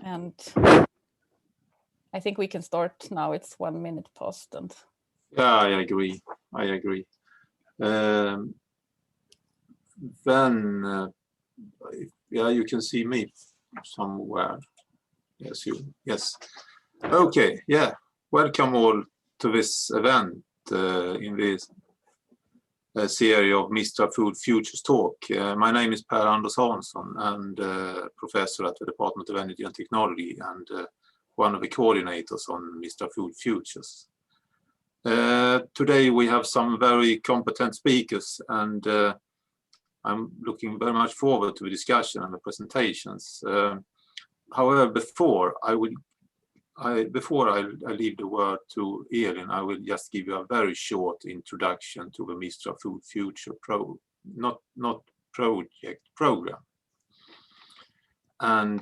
And I think we can start now. It's 1 minute past. And yeah, I agree. Then, yeah, you can see me somewhere. Yes. Okay, yeah. Welcome all to this event in this series of Mistra Food Futures Talk. My name is Per-Anders Hansson and professor at the Department of Energy and Technology and one of the coordinators on Mistra Food Futures. Today we have some very competent speakers and I'm looking very much forward to the discussion and the presentations. However, before I leave the word to Elin, I will just give you a very short introduction to the Mistra Food Future program. And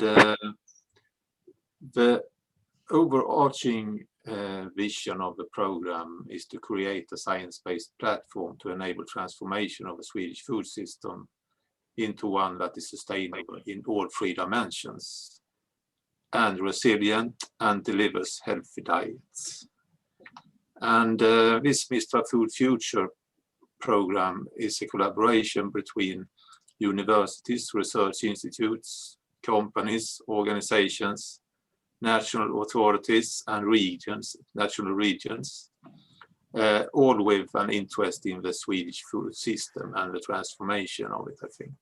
the overarching vision of the program is to create a science-based platform to enable transformation of the Swedish food system into one that is sustainable in all three dimensions and resilient and delivers healthy diets. And this Mistra Food Future program is a collaboration between universities, research institutes, companies, organizations, national authorities and national regions, all with an interest in the Swedish food system and the transformation of it, I think.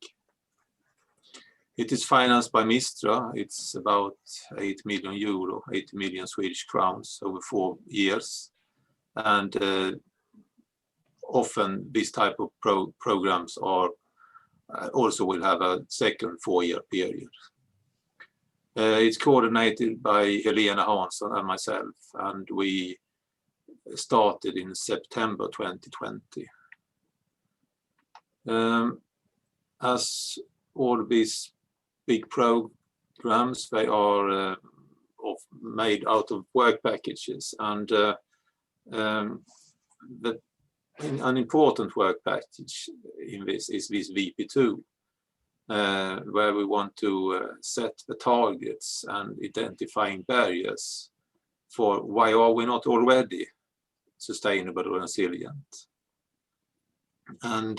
It is financed by Mistra. It's about 8 million euro, 80 million Swedish crowns over 4 years. And often these type of programs are also will have a second 4-year period. It's coordinated by Elin Röös and myself, and we started in September 2020. As all these big programs, they are made out of work packages, and an important work package in this is this VP2. Where we want to set the targets and identifying barriers for why are we not already sustainable or resilient. And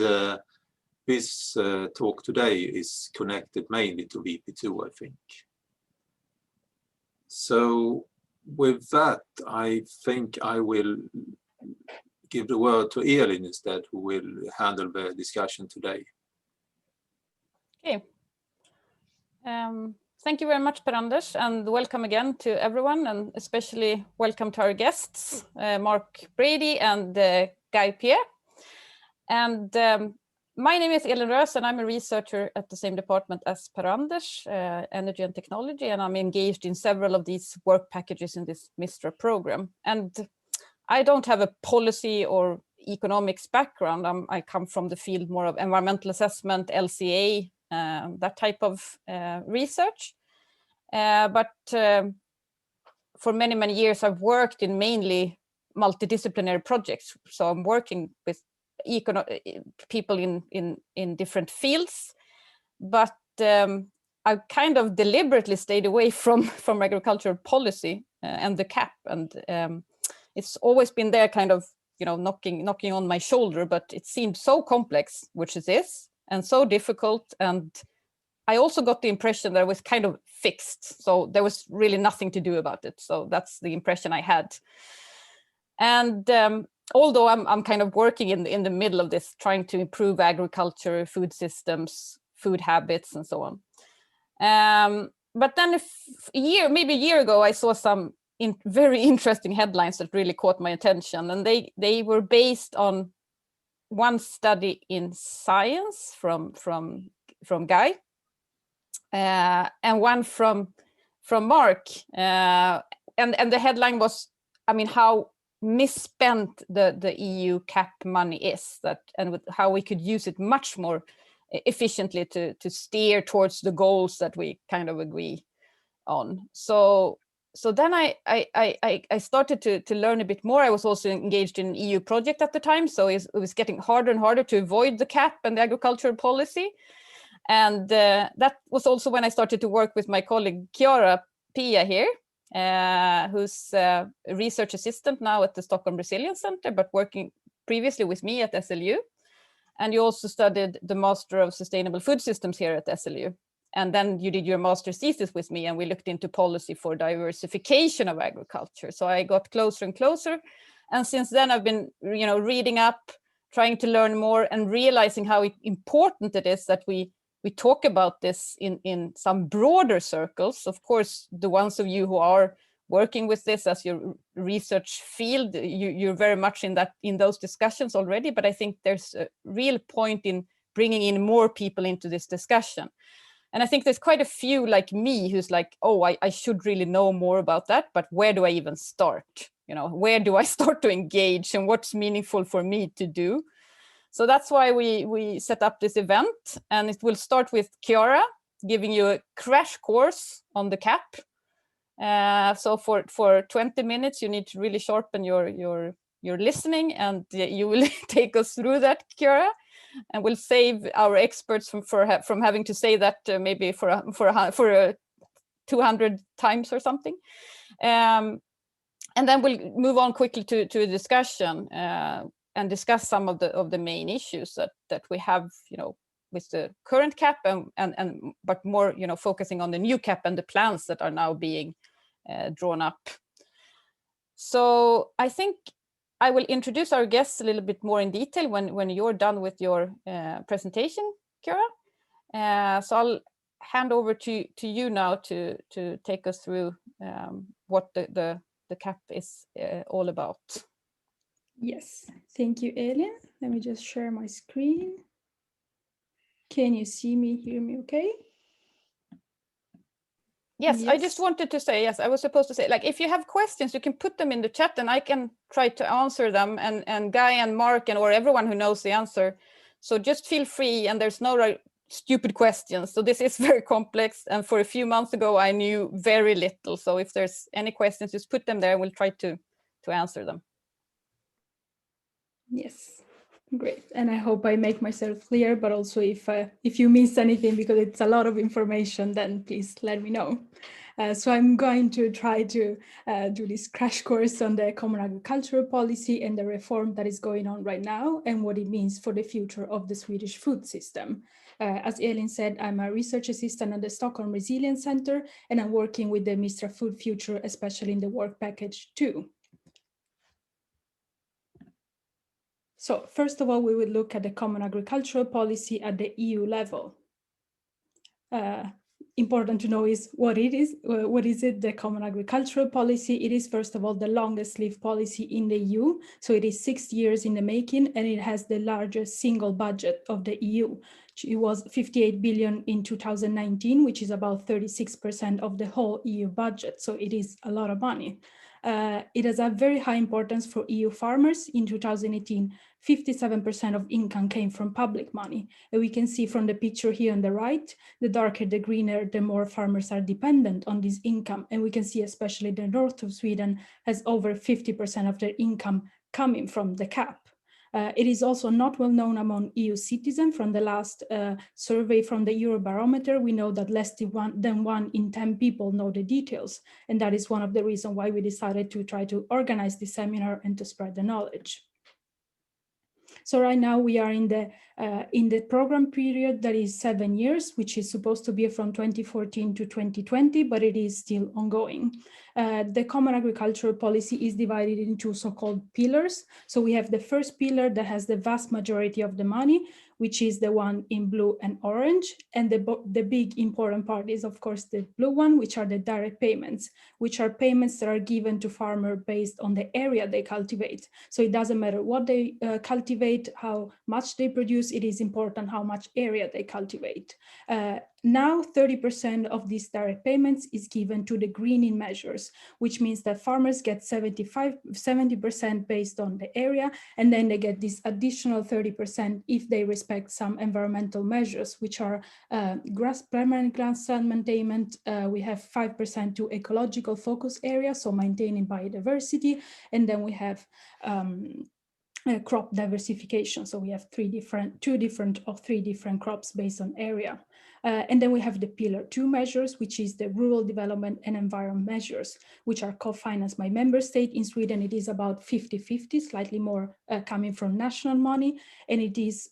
this talk today is connected mainly to VP2, I think. So with that, I think I will give the word to Elin instead, who will handle the discussion today. Okay. Thank you very much, Per-Anders, and welcome again to everyone, and especially welcome to our guests, Mark Brady and Guy Pierre. And my name is Elin Röös, and I'm a researcher at the same department as Per-Anders, Energy and Technology, and I'm engaged in several of these work packages in this Mistra program. And I don't have a policy or economics background. I come from the field more of environmental assessment, LCA, that type of research. But for many, many years, I've worked in mainly multidisciplinary projects. So I'm working with people in different fields, but I've kind of deliberately stayed away from agricultural policy and the CAP. And it's always been there kind of, knocking on my shoulder, but it seemed so complex, which it is, and so difficult. And I also got the impression that it was kind of fixed. So there was really nothing to do about it. So that's the impression I had. And although I'm kind of working in the middle of this, trying to improve agriculture, food systems, food habits, and so on. But then maybe a year ago, I saw some very interesting headlines that really caught my attention. And they were based on one study in Science from Guy, and one from Mark. And the headline was, how misspent the EU CAP money is, and how we could use it much more efficiently to steer towards the goals that we kind of agree on. So then I started to learn a bit more. I was also engaged in an EU project at the time, so it was getting harder and harder to avoid the CAP and the agricultural policy. And that was also when I started to work with my colleague Chiara Pia here, who's a research assistant now at the Stockholm Resilience Centre, but working previously with me at SLU. And you also studied the Master of Sustainable Food Systems here at SLU. And then you did your master's thesis with me, and we looked into policy for diversification of agriculture. So I got closer and closer. And since then, I've been, reading up, trying to learn more, and realizing how important it is that we talk about this in some broader circles. Of course, the ones of you who are working with this as your research field, you're very much in those discussions already. But I think there's a real point in bringing in more people into this discussion. And I think there's quite a few like me who's like, oh, I should really know more about that, but where do I even start? Where do I start to engage, and what's meaningful for me to do? So that's why we set up this event, and it will start with Chiara giving you a crash course on the CAP. So for 20 minutes, you need to really sharpen your listening, and you will take us through that, Chiara. And we'll save our experts from having to say that maybe for 200 times or something. And then we'll move on quickly to a discussion and discuss some of the main issues that we have, with the current CAP but more, focusing on the new CAP and the plans that are now being drawn up. So I think I will introduce our guests a little bit more in detail when you're done with your presentation, Chiara. So I'll hand over to you now to take us through what the CAP is all about. Yes, thank you, Elin. Let me just share my screen. Can you see me, hear me okay? Yes, I just wanted to say, yes, I was supposed to say, like, if you have questions, you can put them in the chat and I can try to answer them, and Guy and Mark or everyone who knows the answer. So just feel free, and there's no stupid questions. So this is very complex, and for a few months ago, I knew very little. So if there's any questions, just put them there and we'll try to answer them. Yes, great. And I hope I make myself clear, but also if you missed anything, because it's a lot of information, then please let me know. So I'm going to try to do this crash course on the Common Agricultural Policy and the reform that is going on right now and what it means for the future of the Swedish food system. As Elin said, I'm a research assistant at the Stockholm Resilience Centre, and I'm working with the Mistra Food Future, especially in the work package 2. So first of all, we will look at the Common Agricultural Policy at the EU level. Important to know is what it is. What is it, the Common Agricultural Policy? It is, first of all, the longest lived policy in the EU. So it is 6 years in the making, and it has the largest single budget of the EU. It was 58 billion in 2019, which is about 36% of the whole EU budget. So it is a lot of money. It has a very high importance for EU farmers. In 2018, 57% of income came from public money. And we can see from the picture here on the right, the darker, the greener, the more farmers are dependent on this income. And we can see especially the north of Sweden has over 50% of their income coming from the CAP. It is also not well known among EU citizens. From the last survey from the Eurobarometer, we know that less than 1 in 10 people know the details. And that is one of the reasons why we decided to try to organize this seminar and to spread the knowledge. So right now we are in the program period that is 7 years, which is supposed to be from 2014 to 2020, but it is still ongoing. The Common Agricultural Policy is divided into so-called pillars. So we have the first pillar that has the vast majority of the money, which is the one in blue and orange. And the big important part is, of course, the blue one, which are the direct payments, which are payments that are given to farmers based on the area they cultivate. So it doesn't matter what they cultivate, how much they produce, it is important how much area they cultivate. Now 30% of these direct payments is given to the greening measures, which means that farmers get 70% based on the area, and then they get this additional 30% if they respect some environmental measures, which are permanent grassland maintenance. We have 5% to ecological focus areas, so maintaining biodiversity, and then we have crop diversification. So we have three different crops based on area. And then we have the Pillar 2 measures, which is the rural development and environment measures, which are co-financed by member state. In Sweden, it is about 50-50, slightly more coming from national money. And it is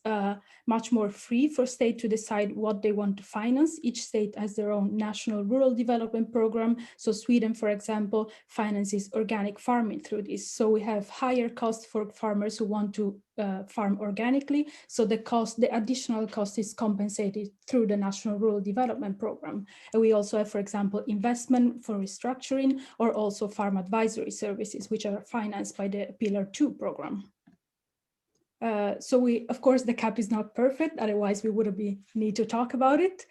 much more free for state to decide what they want to finance. Each state has their own national rural development program. So Sweden, for example, finances organic farming through this. So we have higher costs for farmers who want to farm organically. So the additional cost is compensated through the National Rural Development Program. And we also have, for example, investment for restructuring, or also farm advisory services, which are financed by the Pillar 2 program. So of course, the CAP is not perfect, otherwise we wouldn't need to talk about it.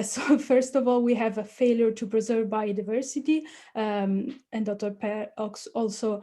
So first of all, we have a failure to preserve biodiversity, and Dr. Per also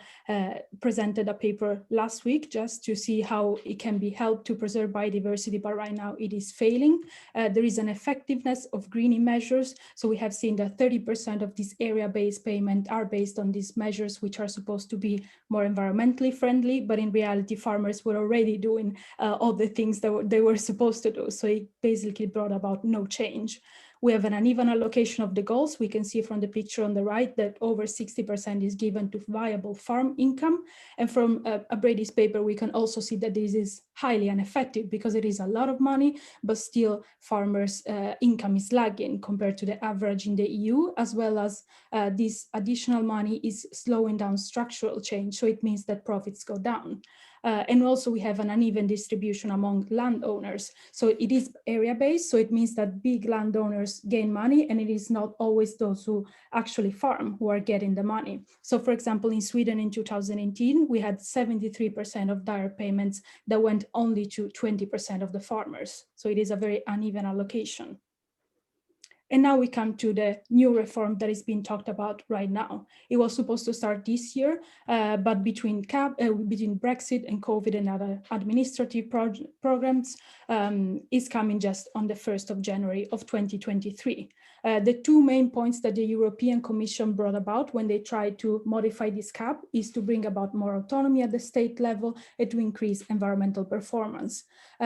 presented a paper last week just to see how it can be helped to preserve biodiversity, but right now it is failing. There is an effectiveness of greening measures. So we have seen that 30% of these area-based payments are based on these measures, which are supposed to be more environmentally friendly, but in reality, farmers were already doing all the things that they were supposed to do. So it basically brought about no change. We have an uneven allocation of the goals. We can see from the picture on the right that over 60% is given to viable farm income. And from Brady's paper, we can also see that this is highly ineffective because it is a lot of money, but still farmers' income is lagging compared to the average in the EU, as well as this additional money is slowing down structural change. So it means that profits go down. And also we have an uneven distribution among landowners. So it is area-based, so it means that big landowners gain money, and it is not always those who actually farm who are getting the money. So for example, in Sweden in 2018, we had 73% of direct payments that went only to 20% of the farmers. So it is a very uneven allocation. And now we come to the new reform that is being talked about right now. It was supposed to start this year, but between Brexit and COVID and other administrative programs, is coming just on the 1st of January of 2023. The two main points that the European Commission brought about when they tried to modify this CAP is to bring about more autonomy at the state level and to increase environmental performance.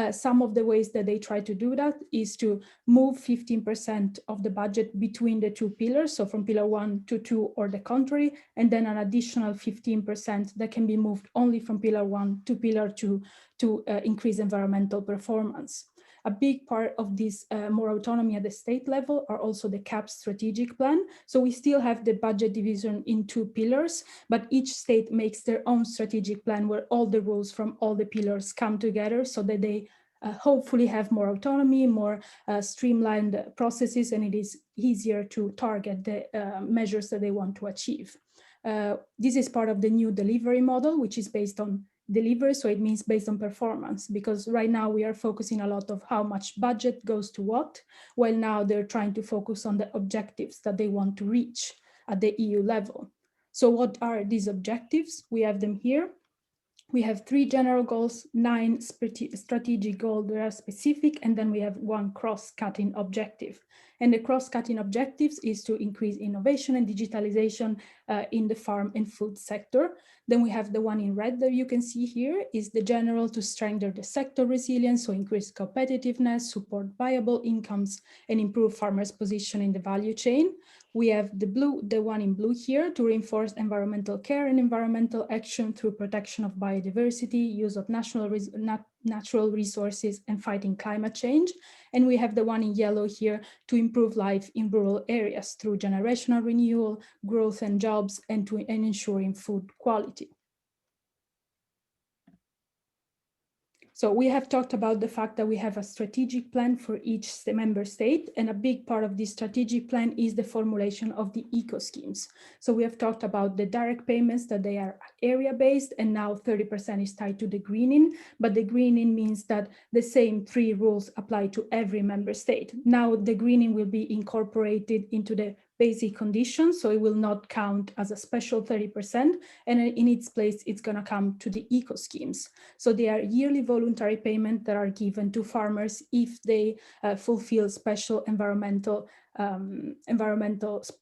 Some of the ways that they try to do that is to move 15% of the budget between the two pillars, so from pillar 1 to 2 or the contrary, and then an additional 15% that can be moved only from pillar 1 to pillar 2 to increase environmental performance. A big part of this more autonomy at the state level are also the CAP strategic plan. So we still have the budget division in two pillars, but each state makes their own strategic plan where all the rules from all the pillars come together so that they hopefully have more autonomy, more streamlined processes, and it is easier to target the measures that they want to achieve. This is part of the new delivery model, which is based on delivery, so it means based on performance, because right now we are focusing a lot of how much budget goes to what, while now they're trying to focus on the objectives that they want to reach at the EU level. So what are these objectives? We have them here. We have 3 general goals, 9 strategic goals that are specific, and then we have 1 cross-cutting objective. And the cross-cutting objectives is to increase innovation and digitalization in the farm and food sector. Then we have the one in red that you can see here is the general to strengthen the sector resilience, so increase competitiveness, support viable incomes, and improve farmers' position in the value chain. We have the one in blue here to reinforce environmental care and environmental action through protection of biodiversity, use of natural resources, and fighting climate change. And we have the one in yellow here to improve life in rural areas through generational renewal, growth and jobs, and ensuring food quality. So we have talked about the fact that we have a strategic plan for each member state, and a big part of this strategic plan is the formulation of the eco schemes. So we have talked about the direct payments, that they are area-based, and now 30% is tied to the greening, but the greening means that the same 3 rules apply to every member state. Now the greening will be incorporated into the basic conditions, so it will not count as a special 30%, and in its place, it's going to come to the eco schemes. So they are yearly voluntary payments that are given to farmers if they fulfill special environmental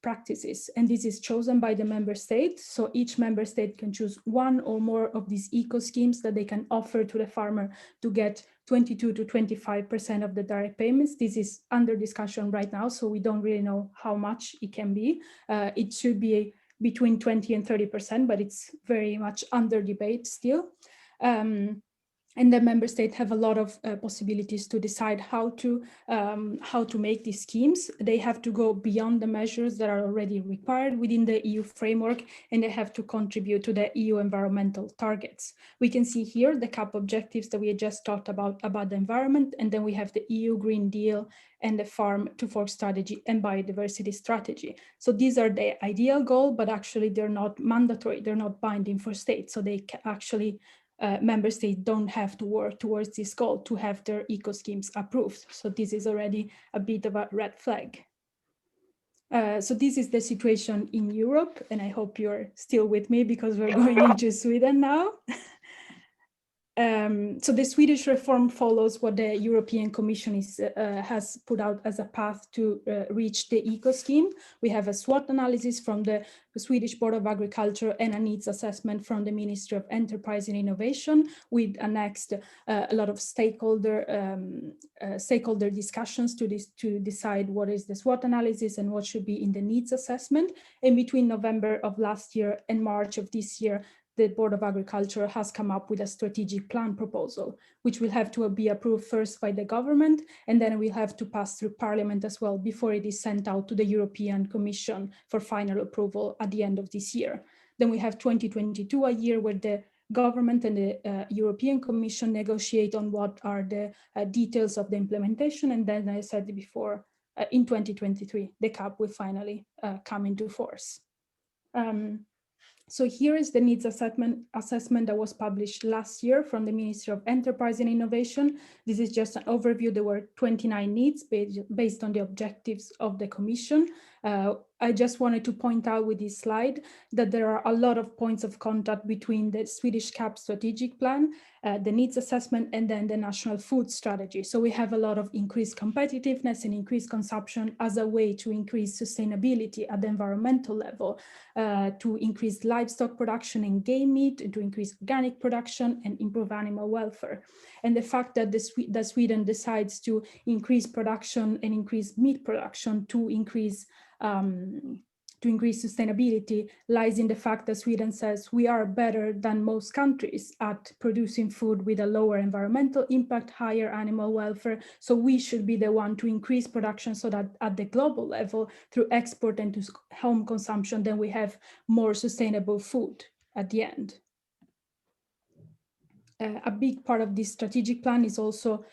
practices, and this is chosen by the member state. So each member state can choose 1 or more of these eco schemes that they can offer to the farmer to get 22 to 25% of the direct payments. This is under discussion right now, so we don't really know how much it can be. It should be between 20 and 30%, but it's very much under debate still. And the member states have a lot of possibilities to decide how to make these schemes. They have to go beyond the measures that are already required within the EU framework, and they have to contribute to the EU environmental targets. We can see here the CAP objectives that we just talked about the environment, and then we have the EU Green Deal and the Farm to Fork strategy and biodiversity strategy. So these are the ideal goal, but actually they're not mandatory, they're not binding for states. So they actually member states don't have to work towards this goal to have their eco schemes approved. So this is already a bit of a red flag. So this is the situation in Europe, and I hope you're still with me because we're going into Sweden now. So the Swedish reform follows what the European Commission has put out as a path to reach the eco scheme. We have a SWOT analysis from the Swedish Board of Agriculture and a needs assessment from the Ministry of Enterprise and Innovation, with annexed a lot of stakeholder discussions to decide what is the SWOT analysis and what should be in the needs assessment. And between November of last year and March of this year, the Board of Agriculture has come up with a strategic plan proposal, which will have to be approved first by the government, and then we'll have to pass through Parliament as well before it is sent out to the European Commission for final approval at the end of this year. Then we have 2022, a year where the government and the European Commission negotiate on what are the details of the implementation. And then, as I said before, in 2023, the CAP will finally come into force. So here is the needs assessment that was published last year from the Ministry of Enterprise and Innovation. This is just an overview. There were 29 needs based on the objectives of the Commission. I just wanted to point out with this slide that there are a lot of points of contact between the Swedish CAP strategic plan, the needs assessment, and then the national food strategy. So we have a lot of increased competitiveness and increased consumption as a way to increase sustainability at the environmental level, to increase livestock production and game meat, and to increase organic production and improve animal welfare. And the fact that Sweden decides to increase production and increase meat production to increase sustainability lies in the fact that Sweden says we are better than most countries at producing food with a lower environmental impact, higher animal welfare. So we should be the one to increase production so that at the global level, through export and to home consumption, then we have more sustainable food at the end. A big part of this strategic plan is also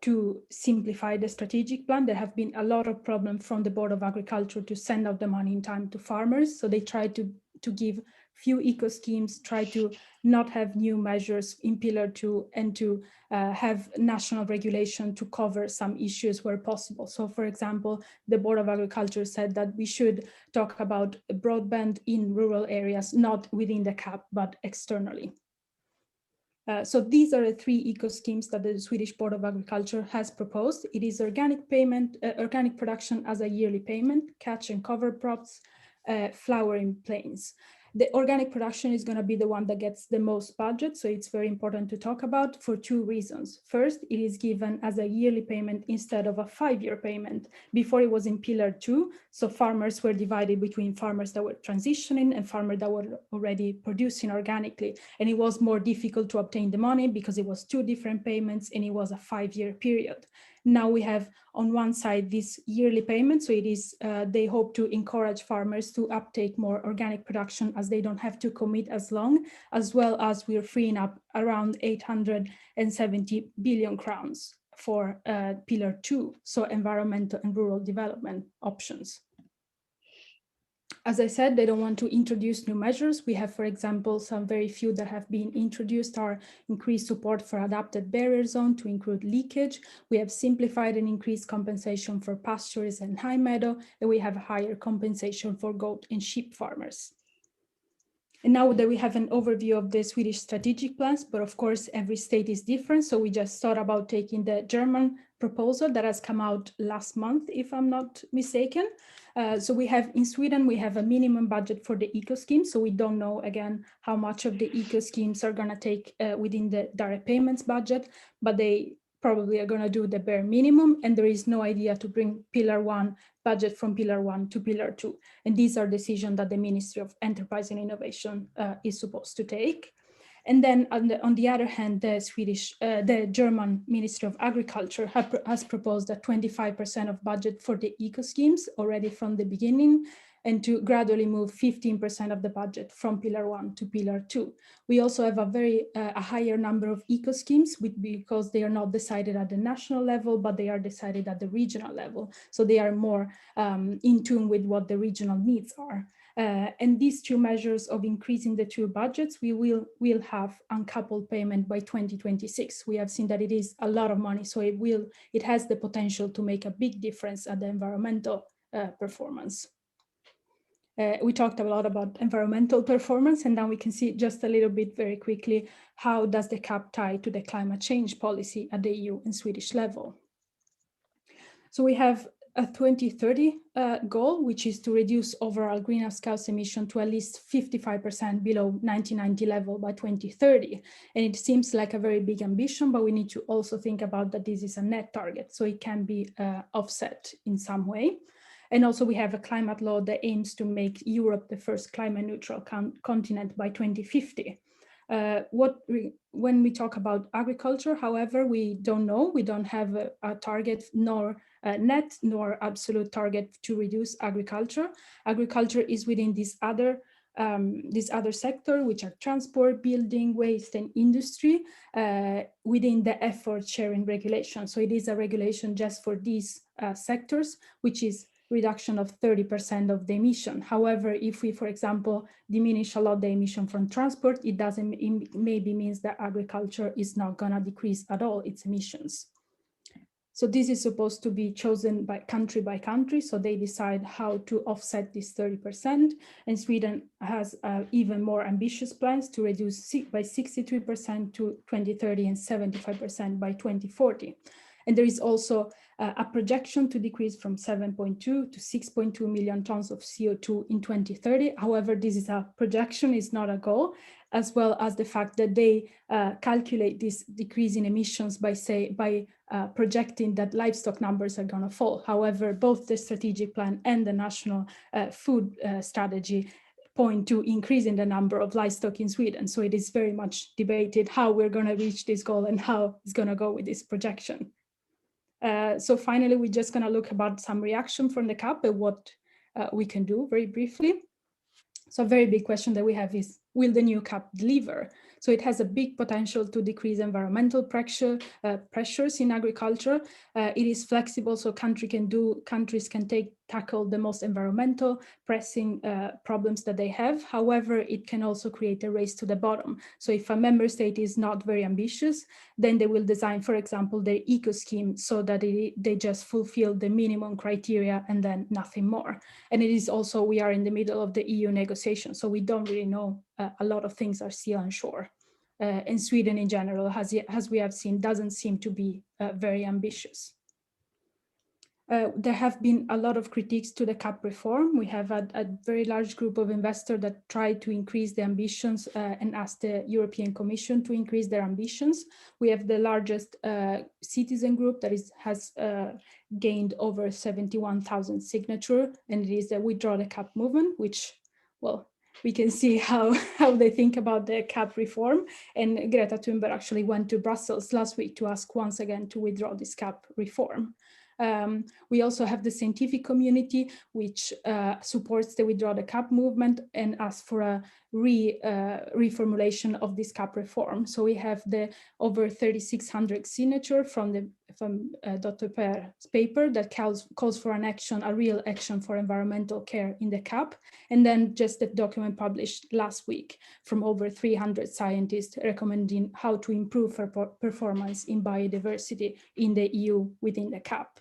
to simplify the strategic plan. There have been a lot of problems from the Board of Agriculture to send out the money in time to farmers. So they try to give few eco schemes, try to not have new measures in Pillar 2, and to have national regulation to cover some issues where possible. So for example, the Board of Agriculture said that we should talk about broadband in rural areas, not within the CAP, but externally. So these are the 3 eco schemes that the Swedish Board of Agriculture has proposed. It is organic production as a yearly payment, catch and cover crops, flowering plains. The organic production is going to be the one that gets the most budget, so it's very important to talk about for 2 reasons. First, it is given as a yearly payment instead of a 5-year payment. Before it was in Pillar 2, so farmers were divided between farmers that were transitioning and farmers that were already producing organically. And it was more difficult to obtain the money because it was 2 different payments and it was a 5-year period. Now we have on one side this yearly payment, so it is they hope to encourage farmers to uptake more organic production as they don't have to commit as long, as well as we're freeing up around 870 billion crowns for Pillar 2, so environmental and rural development options. As I said, they don't want to introduce new measures. We have, for example, some very few that have been introduced are increased support for adapted barrier zone to include leakage. We have simplified and increased compensation for pastures and high meadow, and we have higher compensation for goat and sheep farmers. And now that we have an overview of the Swedish strategic plans, but of course every state is different, so we just thought about taking the German proposal that has come out last month, if I'm not mistaken. So we have in Sweden, we have a minimum budget for the eco schemes. So we don't know, again, how much of the eco schemes are going to take within the direct payments budget, but they probably are going to do the bare minimum. And there is no idea to bring Pillar 1 budget from Pillar 1 to Pillar 2. And these are decisions that the Ministry of Enterprise and Innovation is supposed to take. And then on the other hand, the German Ministry of Agriculture has proposed a 25% of budget for the eco schemes already from the beginning, and to gradually move 15% of the budget from Pillar 1 to Pillar 2. We also have a higher number of eco schemes because they are not decided at the national level, but they are decided at the regional level. So they are more in tune with what the regional needs are. And these two measures of increasing the two budgets, we will have uncoupled payment by 2026. We have seen that it is a lot of money, so it has the potential to make a big difference at the environmental performance. We talked a lot about environmental performance, and now we can see just a little bit very quickly, how does the CAP tie to the climate change policy at the EU and Swedish level? So we have a 2030 goal, which is to reduce overall greenhouse gas emission to at least 55% below 1990 level by 2030. And it seems like a very big ambition, but we need to also think about that this is a net target, so it can be offset in some way. And also we have a climate law that aims to make Europe the first climate neutral continent by 2050. When we talk about agriculture, however, we don't know. We don't have a target, nor net, nor absolute target to reduce agriculture. Agriculture is within this other sector, which are transport, building, waste, and industry, within the effort sharing regulation. So it is a regulation just for these sectors, which is reduction of 30% of the emission. However, if we, for example, diminish a lot the emission from transport, it doesn't maybe means that agriculture is not gonna decrease at all its emissions. So this is supposed to be chosen by country, so they decide how to offset this 30%. And Sweden has even more ambitious plans to reduce by 63% to 2030 and 75% by 2040. And there is also a projection to decrease from 7.2 to 6.2 million tons of CO2 in 2030. However, this is a projection, it's not a goal, as well as the fact that they calculate this decrease in emissions by projecting that livestock numbers are going to fall. However, both the strategic plan and the national food strategy point to increasing the number of livestock in Sweden. So it is very much debated how we're going to reach this goal and how it's going to go with this projection. So finally, we're just going to look about some reaction from the CAP and what we can do very briefly. So a very big question that we have is, will the new CAP deliver? So it has a big potential to decrease environmental pressures in agriculture. It is flexible, so countries can tackle the most environmental pressing problems that they have. However, it can also create a race to the bottom. So if a member state is not very ambitious, then they will design, for example, their eco scheme so that they just fulfill the minimum criteria and then nothing more. And it is also, we are in the middle of the EU negotiation, so we don't really know. A lot of things are still unsure. And Sweden in general, as we have seen, doesn't seem to be very ambitious. There have been a lot of critiques to the CAP reform. We have a very large group of investors that try to increase the ambitions and ask the European Commission to increase their ambitions. We have the largest citizen group that has gained over 71,000 signatures, and it is the Withdraw the CAP movement, which, well, we can see how they think about the CAP reform. And Greta Thunberg actually went to Brussels last week to ask once again to withdraw this CAP reform. We also have the scientific community, which supports the Withdraw the CAP movement and asks for a reformulation of this CAP reform. So we have the over 3,600 signature from Dr. Per's paper that calls for a real action for environmental care in the CAP. And then just the document published last week from over 300 scientists recommending how to improve performance in biodiversity in the EU within the CAP.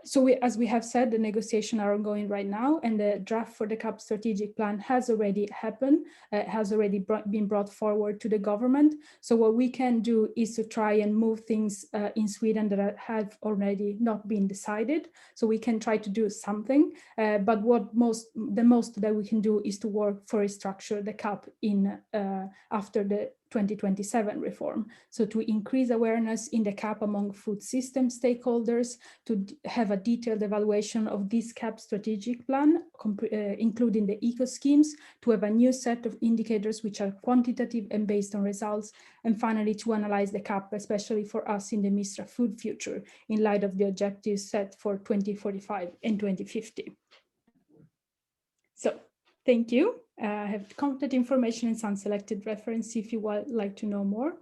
So as we have said, the negotiations are ongoing right now, and the draft for the CAP strategic plan has already happened, has already been brought forward to the government. So what we can do is to try and move things in Sweden that have already not been decided. So we can try to do something, but the most that we can do is to work for a structure, the CAP, in after the 2027 reform. So to increase awareness in the CAP among food system stakeholders, to have a detailed evaluation of this CAP strategic plan, including the eco schemes, to have a new set of indicators which are quantitative and based on results, and finally to analyze the CAP, especially for us in the Mistra food future, in light of the objectives set for 2045 and 2050. So, thank you. I have contact information and some selected reference if you would like to know more.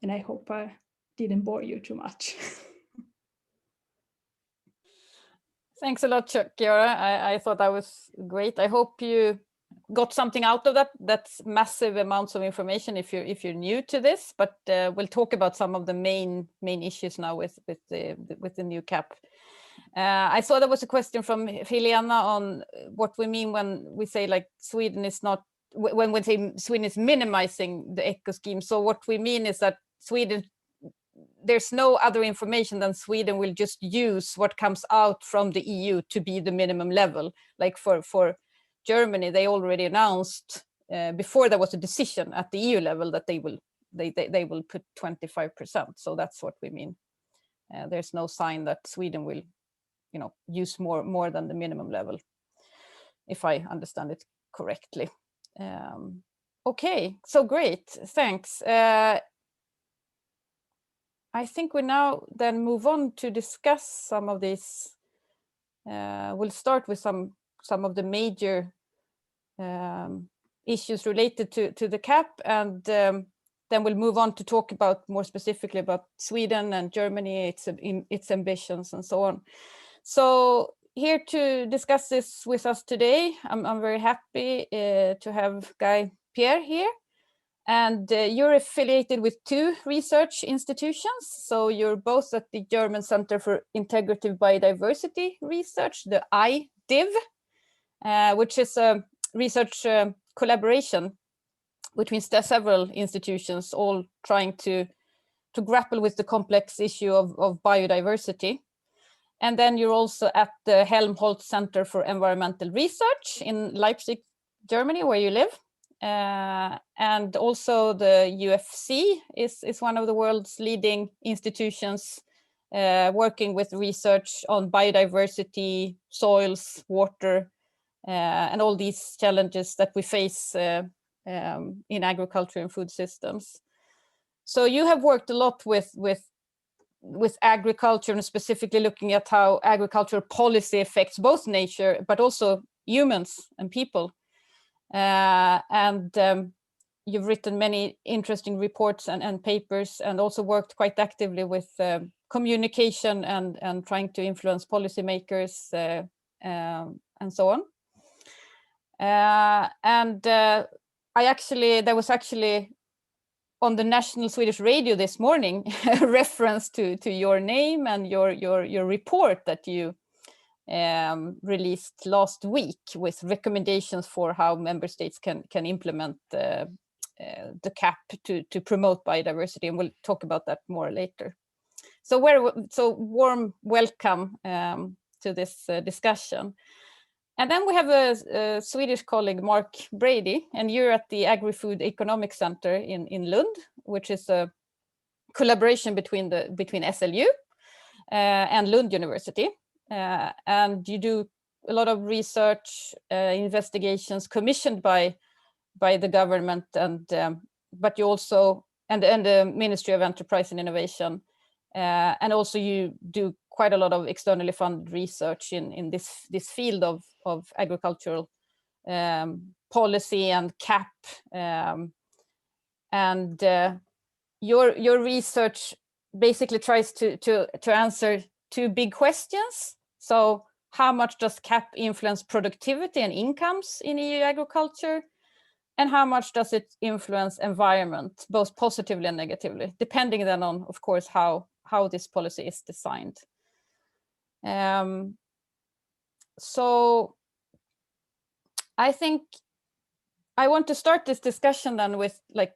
And I hope I didn't bore you too much. Thanks a lot, Chiara. I thought that was great. I hope you got something out of that. That's massive amounts of information if you're new to this. But we'll talk about some of the main issues now with the new CAP. I saw there was a question from Helena on what we mean when we say like Sweden is not, when we say Sweden is minimizing the eco scheme. So what we mean is that Sweden, there's no other information than Sweden will just use what comes out from the EU to be the minimum level. Like for Germany, they already announced before there was a decision at the EU level that they will put 25%. So that's what we mean. There's no sign that Sweden will, use more than the minimum level, if I understand it correctly. Okay, so great, thanks. I think we now then move on to discuss some of these. We'll start with some of the major issues related to the CAP, and then we'll move on to talk about more specifically about Sweden and Germany, its ambitions and so on. So here to discuss this with us today, I'm very happy to have Guy Pierre here. And you're affiliated with two research institutions. So you're both at the German Centre for Integrative Biodiversity Research, the IDIV, which is a research collaboration between several institutions, all trying to grapple with the complex issue of biodiversity. And then you're also at the Helmholtz Center for Environmental Research in Leipzig, Germany, where you live. And also the UFC is one of the world's leading institutions working with research on biodiversity, soils, water, and all these challenges that we face in agriculture and food systems. So you have worked a lot with agriculture, and specifically looking at how agricultural policy affects both nature, but also humans and people. And you've written many interesting reports and papers, and also worked quite actively with communication and trying to influence policymakers and so on. There was actually on the national Swedish radio this morning a reference to your name and your report that you released last week with recommendations for how member states can implement the CAP to promote biodiversity, and we'll talk about that more later. So warm welcome to this discussion. And then we have a Swedish colleague, Mark Brady, and you're at the AgriFood Economics Centre in Lund, which is a collaboration between SLU and Lund University. And you do a lot of research, investigations commissioned by the government, but you also and the Ministry of Enterprise and Innovation, and also you do quite a lot of externally funded research in this field of agricultural policy and CAP, and your research basically tries to answer two big questions. So how much does CAP influence productivity and incomes in EU agriculture? And how much does it influence environment, both positively and negatively, depending then on, of course, how this policy is designed. So I think I want to start this discussion then with like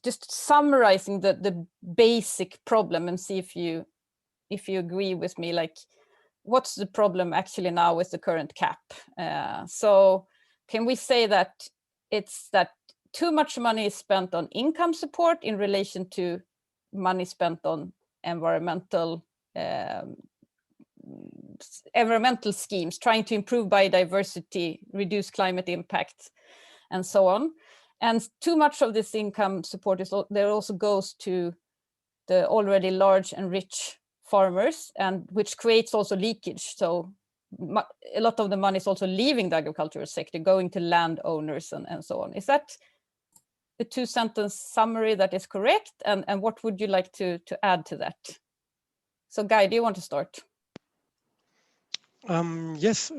just summarizing the basic problem and see if you agree with me, like what's the problem actually now with the current CAP? So can we say that it's that too much money is spent on income support in relation to money spent on environmental schemes, trying to improve biodiversity, reduce climate impact, and so on. And too much of this income support there also goes to the already large and rich farmers, and which creates also leakage. So a lot of the money is also leaving the agricultural sector, going to landowners and so on. Is that the 2-sentence summary that is correct? And what would you like to add to that? So Guy, do you want to start? Yes.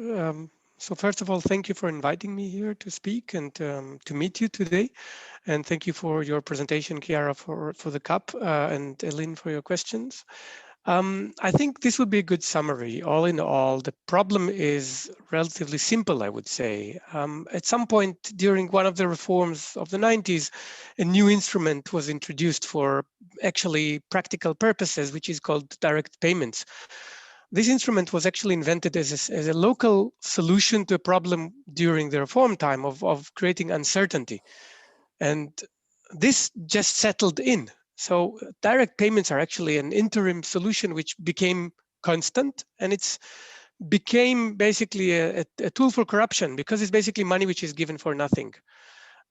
So first of all, thank you for inviting me here to speak and to meet you today. And thank you for your presentation, Chiara, for the CAP, and Elin for your questions. I think this would be a good summary. All in all, the problem is relatively simple, I would say. At some point during one of the reforms of the 90s, a new instrument was introduced for actually practical purposes, which is called direct payments. This instrument was actually invented as a local solution to a problem during the reform time of creating uncertainty. And this just settled in. So direct payments are actually an interim solution which became constant, and it's became basically a tool for corruption, because it's basically money which is given for nothing.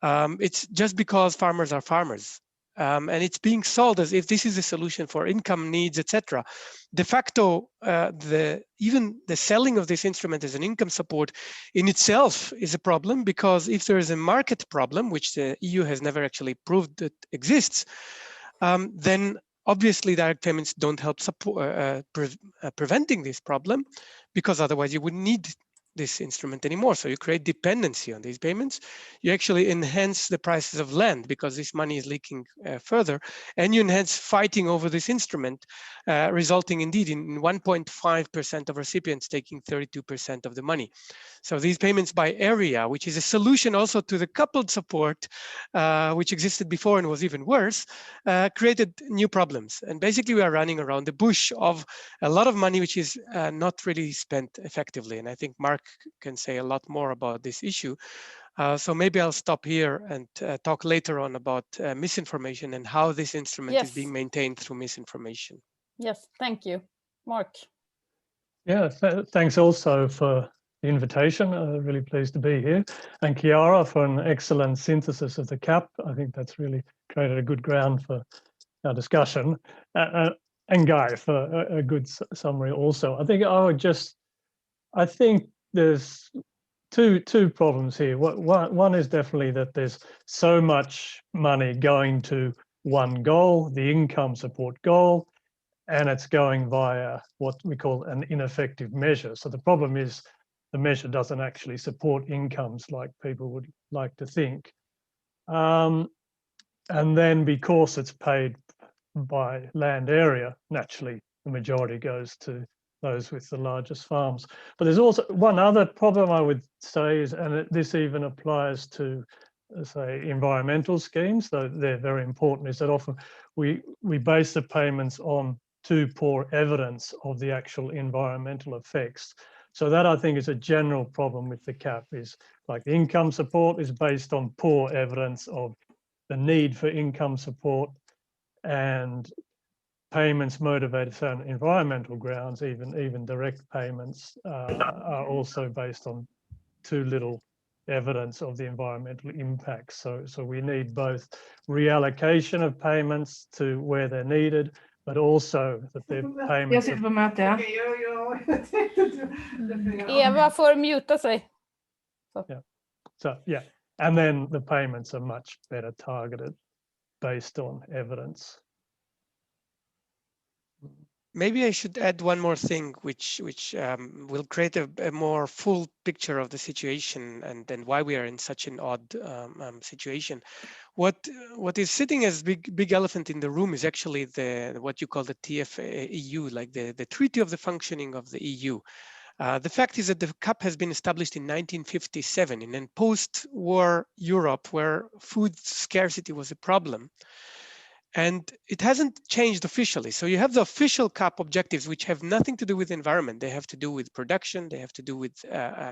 It's just because farmers are farmers. And it's being sold as if this is a solution for income needs, etc. De facto, even the selling of this instrument as an income support in itself is a problem, because if there is a market problem, which the EU has never actually proved that exists, then obviously direct payments don't help support, preventing this problem, because otherwise you wouldn't need this instrument anymore. So you create dependency on these payments. You actually enhance the prices of land, because this money is leaking further, and you enhance fighting over this instrument, resulting indeed in 1.5% of recipients taking 32% of the money. So these payments by area, which is a solution also to the coupled support, which existed before and was even worse, created new problems. And basically we are running around the bush of a lot of money which is not really spent effectively. And I think Mark can say a lot more about this issue. So maybe I'll stop here and talk later on about misinformation and how this instrument is being maintained through misinformation. Yes, thank you. Mark. Yeah, thanks also for the invitation. Really pleased to be here. And Chiara for an excellent synthesis of the CAP. I think that's really created a good ground for our discussion. And Guy for a good summary also. I think there's two problems here. One is definitely that there's so much money going to one goal, the income support goal, and it's going via what we call an ineffective measure. So the problem is the measure doesn't actually support incomes like people would like to think. And then because it's paid by land area, naturally the majority goes to those with the largest farms. But there's also one other problem I would say is, and this even applies to, say, environmental schemes, though they're very important, is that often we base the payments on too poor evidence of the actual environmental effects. So that I think is a general problem with the CAP, is like the income support is based on poor evidence of the need for income support, and payments motivated on environmental grounds, even direct payments, are also based on too little evidence of the environmental impacts. So we need both reallocation of payments to where they're needed, but also that the payments... Eva får muta sig. Yeah, and then the payments are much better targeted based on evidence. maybe I should add one more thing, which will create a more full picture of the situation and why we are in such an odd situation. What is sitting as big elephant in the room is actually what you call the TFEU, like the Treaty of the Functioning of the EU. The fact is that the CAP has been established in 1957 in a post-war Europe where food scarcity was a problem. And it hasn't changed officially. So you have the official CAP objectives, which have nothing to do with environment. They have to do with production. They have to do with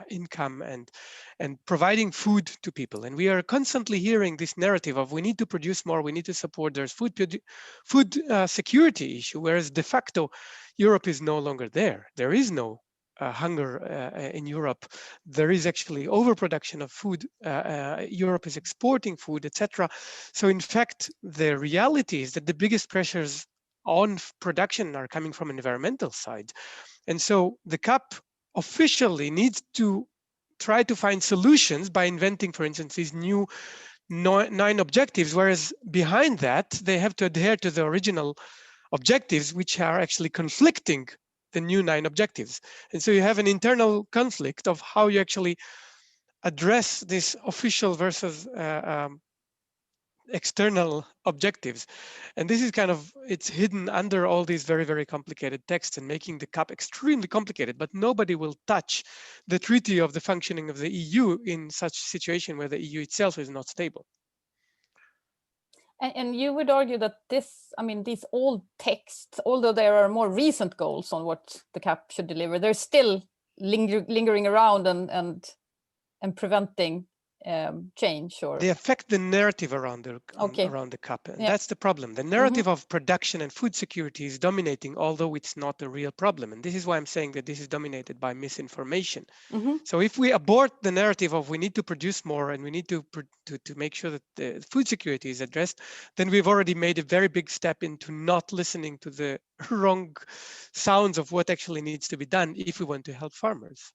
income and providing food to people. And we are constantly hearing this narrative of we need to produce more, we need to support. There's food security issue, whereas de facto Europe is no longer there. There is no hunger in Europe. There is actually overproduction of food. Europe is exporting food, etc. So in fact, the reality is that the biggest pressures on production are coming from an environmental side. And so the CAP officially needs to try to find solutions by inventing, for instance, these new 9 objectives, whereas behind that, they have to adhere to the original objectives, which are actually conflicting the new 9 objectives. And so you have an internal conflict of how you actually address this official versus external objectives. And this is kind of, it's hidden under all these very, very complicated texts and making the CAP extremely complicated, but nobody will touch the treaty of the functioning of the EU in such situation where the EU itself is not stable. And you would argue that this, I mean, these old texts, although there are more recent goals on what the CAP should deliver, they're still lingering around and preventing change, or they affect the narrative around the CAP. And that's the problem. The narrative of production and food security is dominating, although it's not a real problem. And this is why I'm saying that this is dominated by misinformation. So if we abort the narrative of we need to produce more and we need to make sure that the food security is addressed, then we've already made a very big step into not listening to the wrong sounds of what actually needs to be done if we want to help farmers.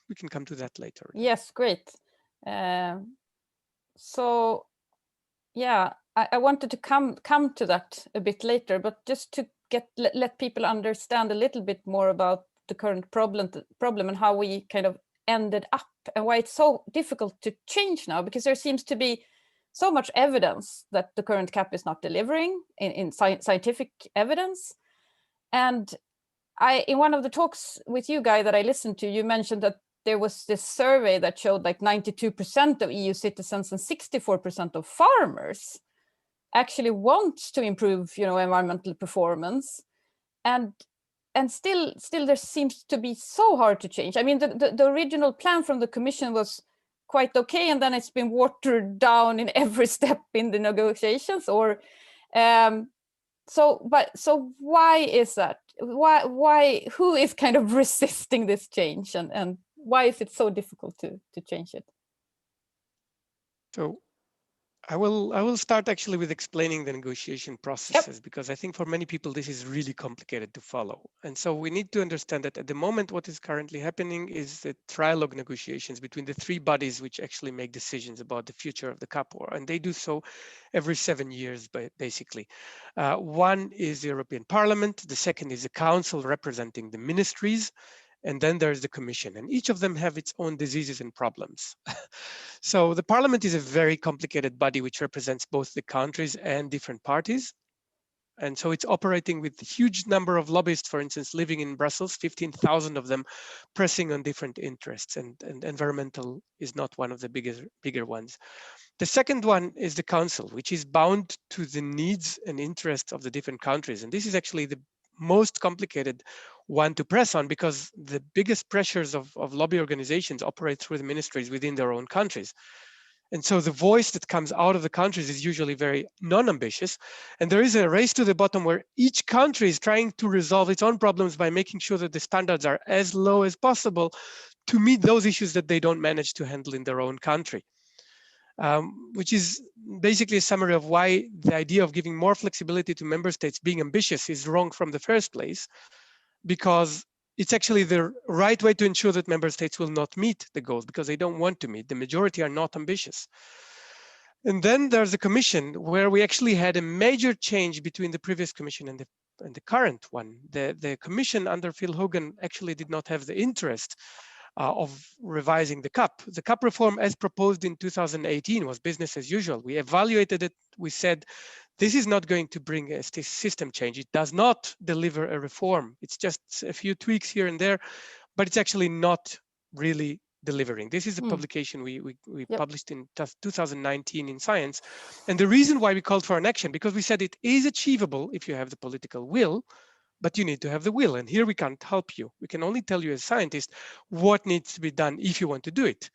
We can come to that later. Yes, great. So, yeah, I wanted to come to that a bit later, but just to let people understand a little bit more about the current problem and how we kind of ended up and why it's so difficult to change now, because there seems to be so much evidence that the current CAP is not delivering in scientific evidence. And in one of the talks with you, Guy, that I listened to, you mentioned that there was this survey that showed like 92% of EU citizens and 64% of farmers actually want to improve, environmental performance, and still there seems to be so hard to change. I mean, the original plan from the Commission was quite okay, and then it's been watered down in every step in the negotiations. Or so why is that? Why who is kind of resisting this change, and why is it so difficult to change it? So I will start actually with explaining the negotiation processes, because I think for many people this is really complicated to follow. And so we need to understand that at the moment what is currently happening is the trilogue negotiations between the 3 bodies which actually make decisions about the future of the CAP, and they do so every 7 years basically. One is the European Parliament, the second is the Council representing the ministries, and then there's the Commission, and each of them have its own diseases and problems. So the Parliament is a very complicated body which represents both the countries and different parties. And so it's operating with a huge number of lobbyists, for instance, living in Brussels, 15,000 of them pressing on different interests, and environmental is not one of the bigger ones. The second one is the Council, which is bound to the needs and interests of the different countries. And this is actually the most complicated one to press on, because the biggest pressures of lobby organizations operate through the ministries within their own countries. And so the voice that comes out of the countries is usually very non-ambitious. And there is a race to the bottom where each country is trying to resolve its own problems by making sure that the standards are as low as possible to meet those issues that they don't manage to handle in their own country. Which is basically a summary of why the idea of giving more flexibility to member states being ambitious is wrong from the first place, because it's actually the right way to ensure that member states will not meet the goals because they don't want to meet. The majority are not ambitious. And then there's the Commission, where we actually had a major change between the previous Commission and and the current one. The Commission under Phil Hogan actually did not have the interest of revising the CAP. The CAP reform as proposed in 2018 was business as usual. We evaluated it. We said, this is not going to bring a system change. It does not deliver a reform. It's just a few tweaks here and there, but it's actually not really delivering. This is a publication we published in 2019 in Science. And the reason why we called for an action, because we said it is achievable if you have the political will, but you need to have the will. And here we can't help you. We can only tell you as scientists what needs to be done if you want to do it.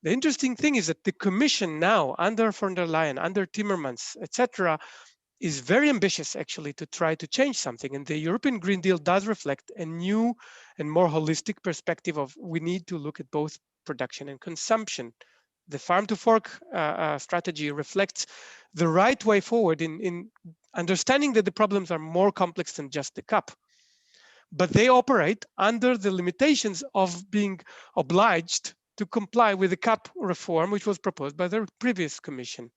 The interesting thing is that the Commission now, under von der Leyen, under Timmermans, etc., is very ambitious actually to try to change something. And the European Green Deal does reflect a new and more holistic perspective of we need to look at both production and consumption. The farm to fork strategy reflects the right way forward in understanding that the problems are more complex than just the CAP. But they operate under the limitations of being obliged to comply with the CAP reform, which was proposed by the previous Commission.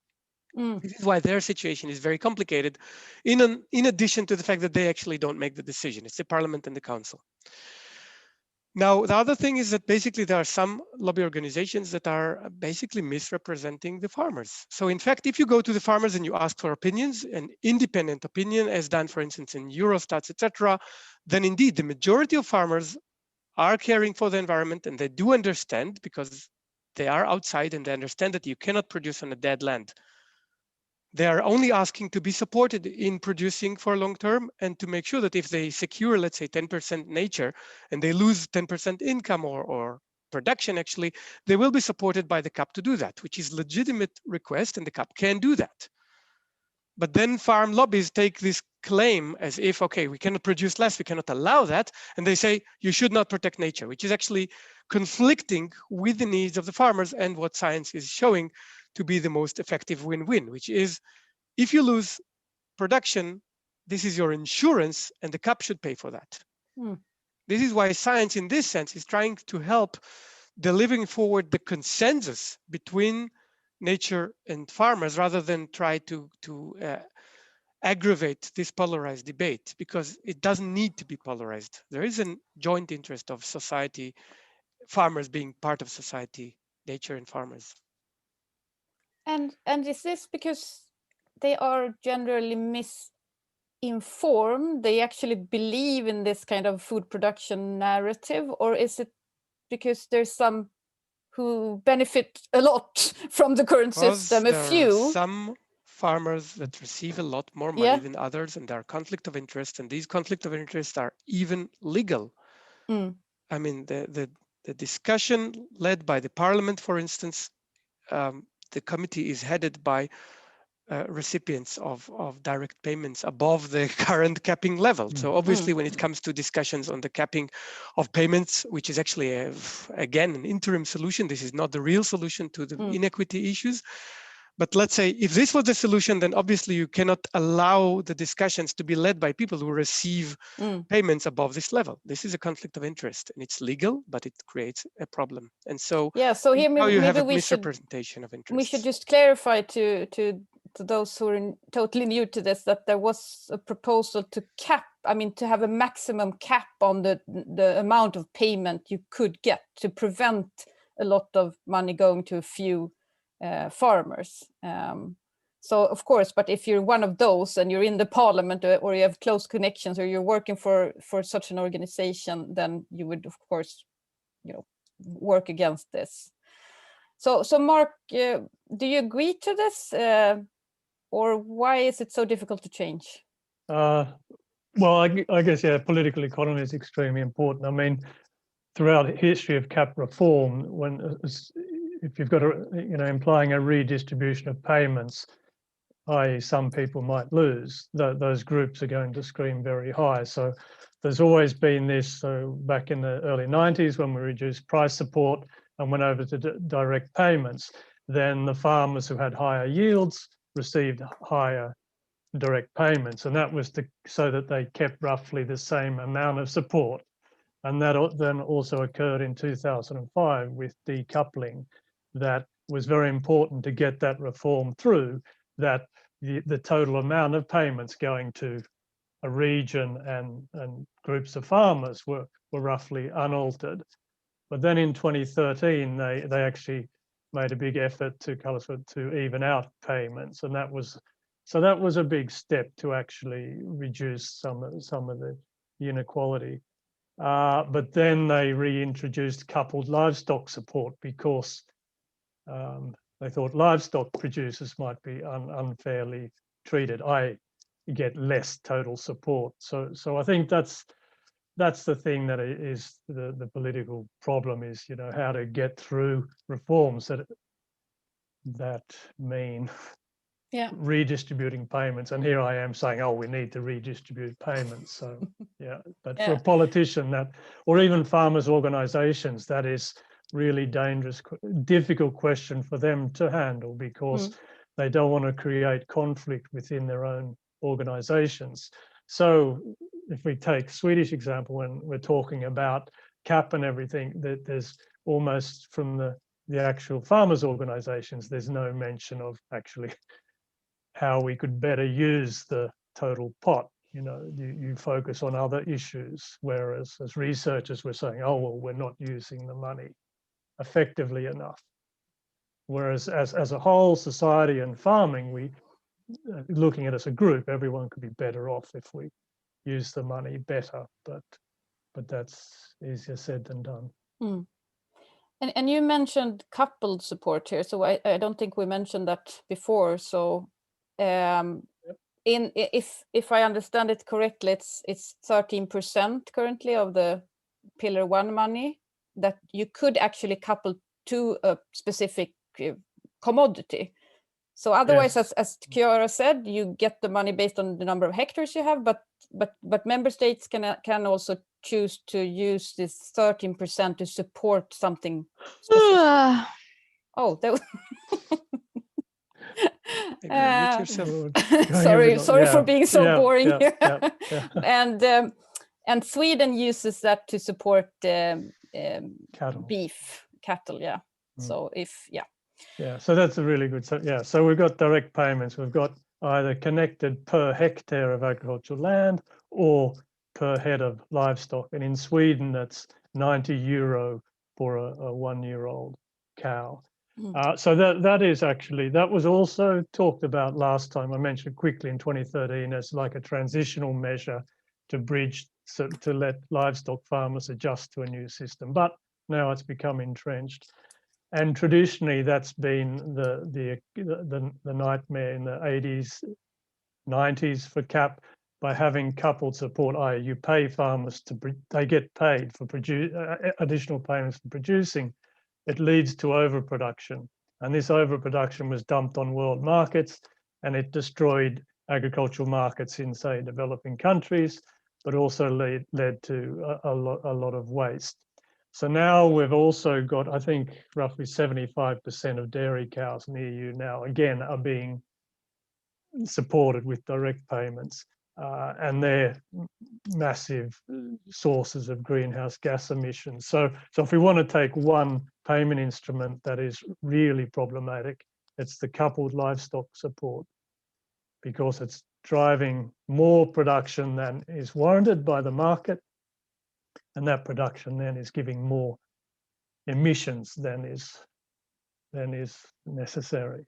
This is why their situation is very complicated, in addition to the fact that they actually don't make the decision. It's the Parliament and the Council. Now, the other thing is that basically there are some lobby organizations that are basically misrepresenting the farmers. So in fact, if you go to the farmers and you ask for opinions, an independent opinion as done, for instance, in Eurostats, etc., then indeed the majority of farmers are caring for the environment, and they do understand, because they are outside and they understand that you cannot produce on a dead land. They are only asking to be supported in producing for long term, and to make sure that if they secure, let's say 10% nature, and they lose 10% income or production, actually, they will be supported by the CAP to do that, which is legitimate request, and the CAP can do that. But then farm lobbies take this claim as if, okay, we cannot produce less, we cannot allow that, and they say you should not protect nature, which is actually conflicting with the needs of the farmers and what science is showing to be the most effective win-win, which is if you lose production, this is your insurance and the CAP should pay for that. This is why science in this sense is trying to help delivering forward the consensus between nature and farmers, rather than try to aggravate this polarized debate, because it doesn't need to be polarized. There is a joint interest of society, farmers being part of society, nature and farmers. And is this because they are generally misinformed? They actually believe in this kind of food production narrative, or is it because there's some who benefit a lot from the current system? A few. There are some farmers that receive a lot more money than others, and there are conflict of interest, and these conflict of interest are even legal. I mean, the discussion led by the Parliament, for instance, the committee is headed by recipients of direct payments above the current capping level. So obviously when it comes to discussions on the capping of payments, which is actually, again, an interim solution, this is not the real solution to the inequity issues. But let's say if this was the solution, then obviously you cannot allow the discussions to be led by people who receive payments above this level. This is a conflict of interest, and it's legal, but it creates a problem. And so, so here maybe you have a we misrepresentation of interest. We should just clarify to those who are totally new to this that there was a proposal to cap, I mean, to have a maximum cap on the amount of payment you could get, to prevent a lot of money going to a few farmers. So of course, but if you're one of those and you're in the parliament, or you have close connections, or you're working for such an organization, then you would of course, work against this. So Mark, do you agree to this, or why is it so difficult to change? Well, I guess, political economy is extremely important. I mean, throughout the history of CAP reform, if you've got implying a redistribution of payments, i.e. some people might lose, those groups are going to scream very high. So there's always been this. So back in the early 90s, when we reduced price support and went over to direct payments, then the farmers who had higher yields received higher direct payments, and that was so that they kept roughly the same amount of support. And that then also occurred in 2005 with decoupling. That was very important to get that reform through, that the total amount of payments going to a region and groups of farmers were roughly unaltered. But then in 2013, they actually made a big effort to even out payments, and that was a big step to actually reduce some of the inequality. But then they reintroduced coupled livestock support because they thought livestock producers might be unfairly treated. You get less total support. So I think that's the thing that is the political problem is, how to get through reforms that mean redistributing payments. And here I am saying, oh, we need to redistribute payments. So yeah, but for a politician or even farmers organizations, that is really dangerous, difficult question for them to handle because they don't want to create conflict within their own organizations. So if we take Swedish example, when we're talking about CAP and everything, that there's almost from the actual farmers organizations, there's no mention of actually how we could better use the total pot. You focus on other issues, whereas as researchers we're saying, oh, well, we're not using the money effectively enough. Whereas as a whole society and farming, we looking at it as a group, everyone could be better off if we use the money better, but that's easier said than done. And you mentioned coupled support here, so I don't think we mentioned that before. So if I understand it correctly, it's 13% currently of the Pillar 1 money that you could actually couple to a specific commodity. So otherwise, as Chiara said, you get the money based on the number of hectares you have, but member states can also choose to use this 13% to support something specific. Oh, that sorry for being so boring here. And Sweden uses that to support cattle. Yeah. So so that's a really good. So we've got direct payments. We've got either connected per hectare of agricultural land or per head of livestock. And in Sweden, that's €90 for a 1-year-old cow. So that was also talked about last time. I mentioned quickly in 2013 as like a transitional measure to bridge, to let livestock farmers adjust to a new system. But now it's become entrenched. And traditionally, that's been the nightmare in the 80s, 90s for CAP by having coupled support. I.e., you pay farmers they get paid for additional payments for producing. It leads to overproduction, and this overproduction was dumped on world markets, and it destroyed agricultural markets in, say, developing countries, but also led to a lot of waste. So now we've also got, I think, roughly 75% of dairy cows in the EU now, again, are being supported with direct payments. And they're massive sources of greenhouse gas emissions. So if we want to take one payment instrument that is really problematic, it's the coupled livestock support, because it's driving more production than is warranted by the market. And that production then is giving more emissions than is necessary.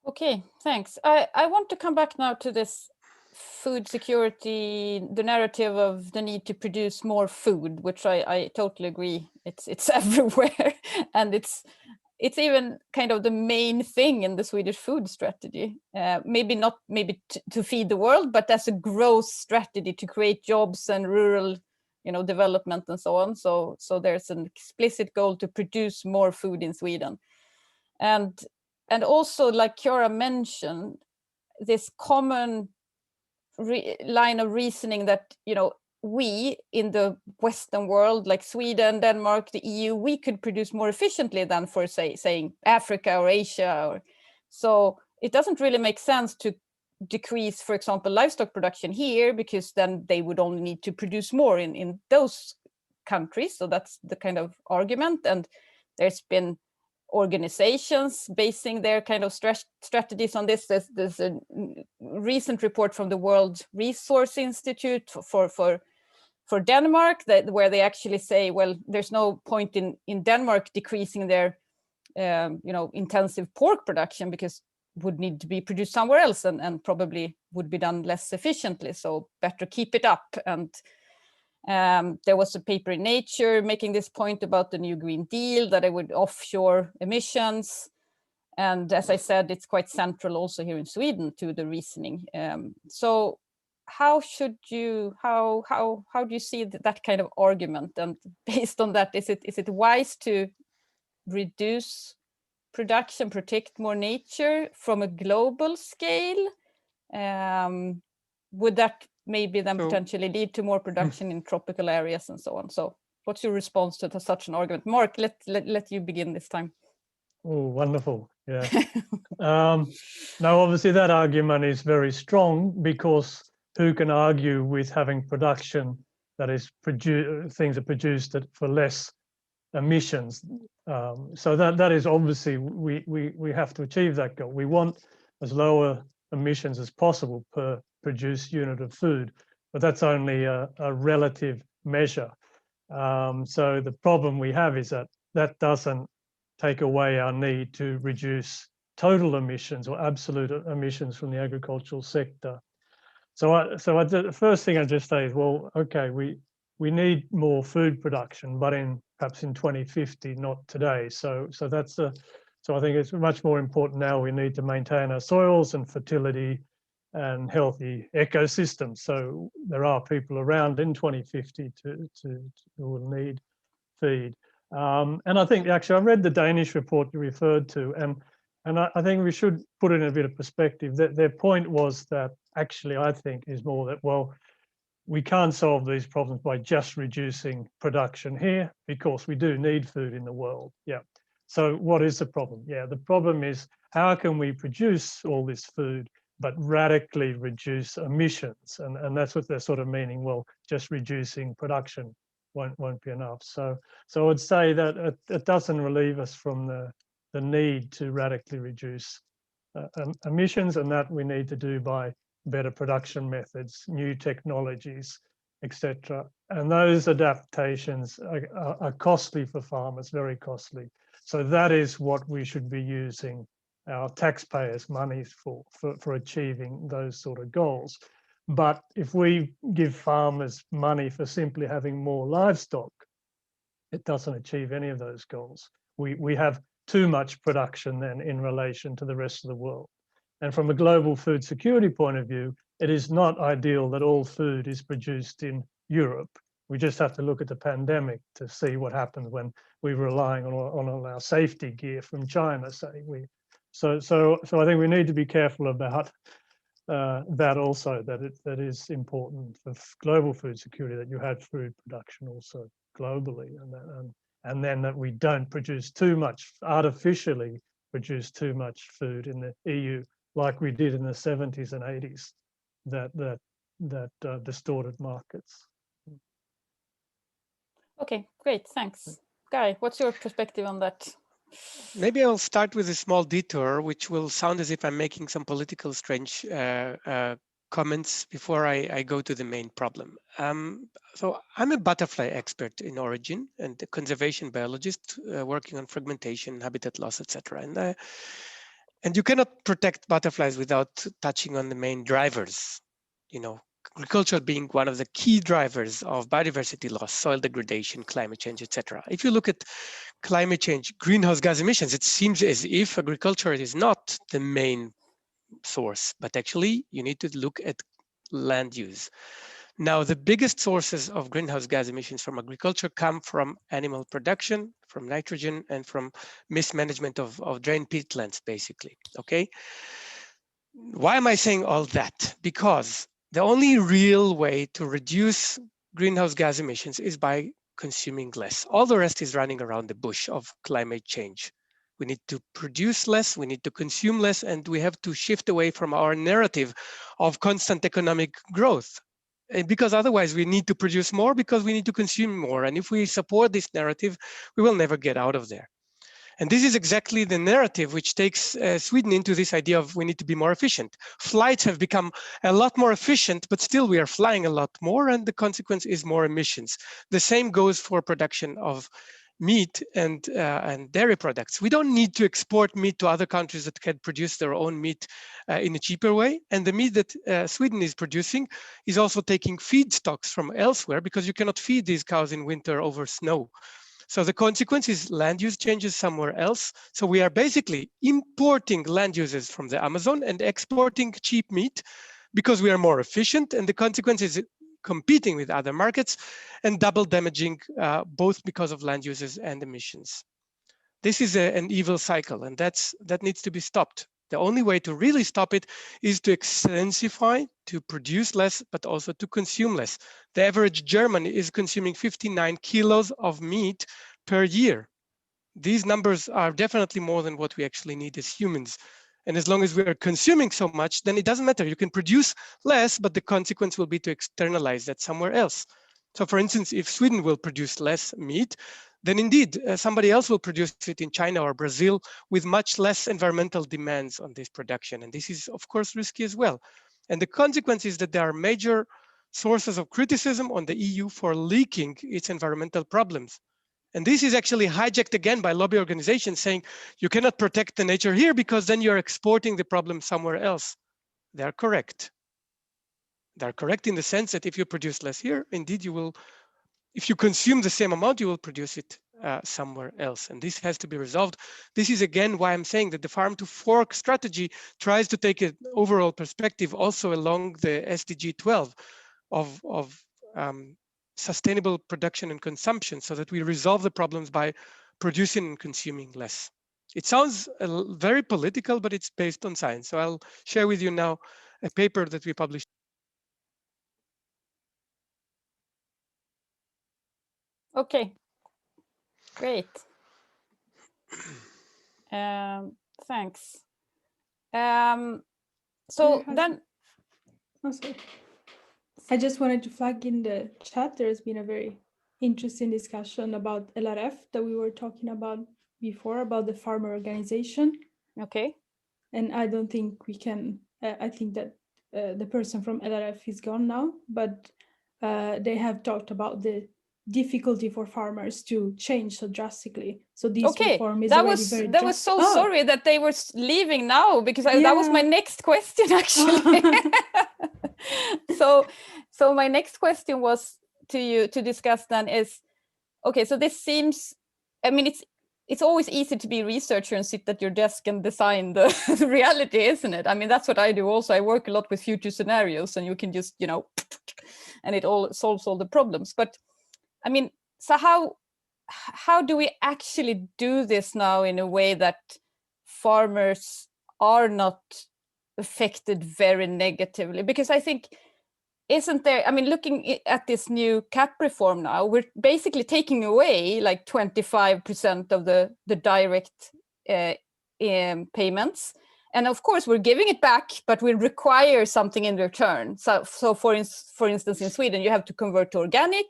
Okay, thanks. I want to come back now to this food security, the narrative of the need to produce more food, which I totally agree. It's everywhere, and it's even kind of the main thing in the Swedish food strategy. Maybe not to feed the world, but as a growth strategy to create jobs and rural, development and so on. So there's an explicit goal to produce more food in Sweden, and also, like Chiara mentioned, this common line of reasoning that we in the Western world, like Sweden, Denmark, the EU, we could produce more efficiently than for saying Africa or Asia. So it doesn't really make sense to decrease, for example, livestock production here, because then they would only need to produce more in those countries. So that's the kind of argument. And there's been organizations basing their kind of strategies on this. There's a recent report from the World Resource Institute for Denmark where they actually say, well, there's no point in Denmark decreasing their intensive pork production, because would need to be produced somewhere else and probably would be done less efficiently. So better keep it up. And there was a paper in Nature making this point about the new Green Deal, that it would offshore emissions. And as I said, it's quite central also here in Sweden to the reasoning. So how do you see that kind of argument? And based on that, is it wise to reduce production, protect more nature from a global scale? Would that maybe then potentially lead to more production in tropical areas and so on? So what's your response to such an argument? Mark, let you begin this time. Oh, wonderful. Yeah. Now, obviously, that argument is very strong, because who can argue with having production that is things are produced for less emissions? So that is obviously, we have to achieve that goal. We want as lower emissions as possible per produced unit of food, but that's only a relative measure. So the problem we have is that doesn't take away our need to reduce total emissions or absolute emissions from the agricultural sector. So the first thing I just say is, well, okay, we need more food production, but perhaps in 2050, not today. So I think it's much more important now. We need to maintain our soils and fertility and healthy ecosystems. So there are people around in 2050 who will need feed. And I think actually I read the Danish report you referred to, and I think we should put it in a bit of perspective. Their point was that actually I think is more that, well, we can't solve these problems by just reducing production here, because we do need food in the world. Yeah. So what is the problem? Yeah, the problem is, how can we produce all this food but radically reduce emissions? And that's what they're sort of meaning. Well, just reducing production won't be enough. So I would say that it doesn't relieve us from the need to radically reduce emissions, and that we need to do by better production methods, new technologies, etc. And those adaptations are costly for farmers, very costly. So that is what we should be using our taxpayers' money for achieving those sort of goals. But if we give farmers money for simply having more livestock, it doesn't achieve any of those goals. We have too much production then in relation to the rest of the world. And from a global food security point of view, it is not ideal that all food is produced in Europe. We just have to look at the pandemic to see what happened when we were relying on all our safety gear from China, say. So I think we need to be careful about that also, that is important for global food security, that you had food production also globally, and then that we don't produce too much, artificially produce too much food in the EU, like we did in the 70s and 80s, that distorted markets. Okay, great, thanks. Guy, what's your perspective on that? Maybe I'll start with a small detour, which will sound as if I'm making some political strange comments before I go to the main problem. So I'm a butterfly expert in origin and a conservation biologist working on fragmentation, habitat loss, etc. And you cannot protect butterflies without touching on the main drivers, agriculture being one of the key drivers of biodiversity loss, soil degradation, climate change, etc. If you look at climate change, greenhouse gas emissions, it seems as if agriculture is not the main source, but actually you need to look at land use. Now, the biggest sources of greenhouse gas emissions from agriculture come from animal production, from nitrogen, and from mismanagement of drain peatlands, basically, okay? Why am I saying all that? Because the only real way to reduce greenhouse gas emissions is by consuming less. All the rest is running around the bush of climate change. We need to produce less, we need to consume less, and we have to shift away from our narrative of constant economic growth. And because otherwise we need to produce more because we need to consume more. And if we support this narrative, we will never get out of there. And this is exactly the narrative which takes Sweden into this idea of we need to be more efficient. Flights have become a lot more efficient, but still we are flying a lot more, and the consequence is more emissions. The same goes for production of meat and dairy products. We don't need to export meat to other countries that can produce their own meat in a cheaper way. And the meat that Sweden is producing is also taking feedstocks from elsewhere, because you cannot feed these cows in winter over snow. So the consequence is land use changes somewhere else. So we are basically importing land uses from the Amazon and exporting cheap meat because we are more efficient. And the consequence is competing with other markets and double damaging both because of land uses and emissions. This is an evil cycle, and that needs to be stopped. The only way to really stop it is to intensify, to produce less, but also to consume less. The average German is consuming 59 kilos of meat per year. These numbers are definitely more than what we actually need as humans. And as long as we are consuming so much, then it doesn't matter. You can produce less, but the consequence will be to externalize that somewhere else. So for instance, if Sweden will produce less meat, then indeed somebody else will produce it in China or Brazil with much less environmental demands on this production. And this is of course risky as well. And the consequence is that there are major sources of criticism on the EU for leaking its environmental problems. And this is actually hijacked again by lobby organizations saying you cannot protect the nature here because then you're exporting the problem somewhere else. They're correct. They're correct in the sense that if you produce less here, indeed you will, if you consume the same amount, you will produce it somewhere else. And this has to be resolved. This is again why I'm saying that the farm to fork strategy tries to take an overall perspective also along the SDG 12 of sustainable production and consumption, so that we resolve the problems by producing and consuming less. It sounds very political, but it's based on science. So I'll share with you now a paper that we published. Okay, great. Thanks. So then, oh, sorry. I just wanted to flag in the chat, there's been a very interesting discussion about LRF that we were talking about before, about the farmer organization. okay. And I don't think we can, I think that the person from LRF is gone now, but they have talked about the difficulty for farmers to change so drastically. So this reform is already very that was so sorry that they were leaving now, because that was my next question actually. So my next question was to you to discuss then is, okay, so this seems, I mean, it's always easy to be a researcher and sit at your desk and design the reality, isn't it? I mean, that's what I do also. I work a lot with future scenarios, and you can just, you know, and it all solves all the problems. But I mean, so how do we actually do this now in a way that farmers are not affected very negatively? Because I think, isn't there, I mean, looking at this new CAP reform now, we're basically taking away like 25% of the direct payments. And of course, we're giving it back, but we require something in return. So for instance, in Sweden, you have to convert to organic,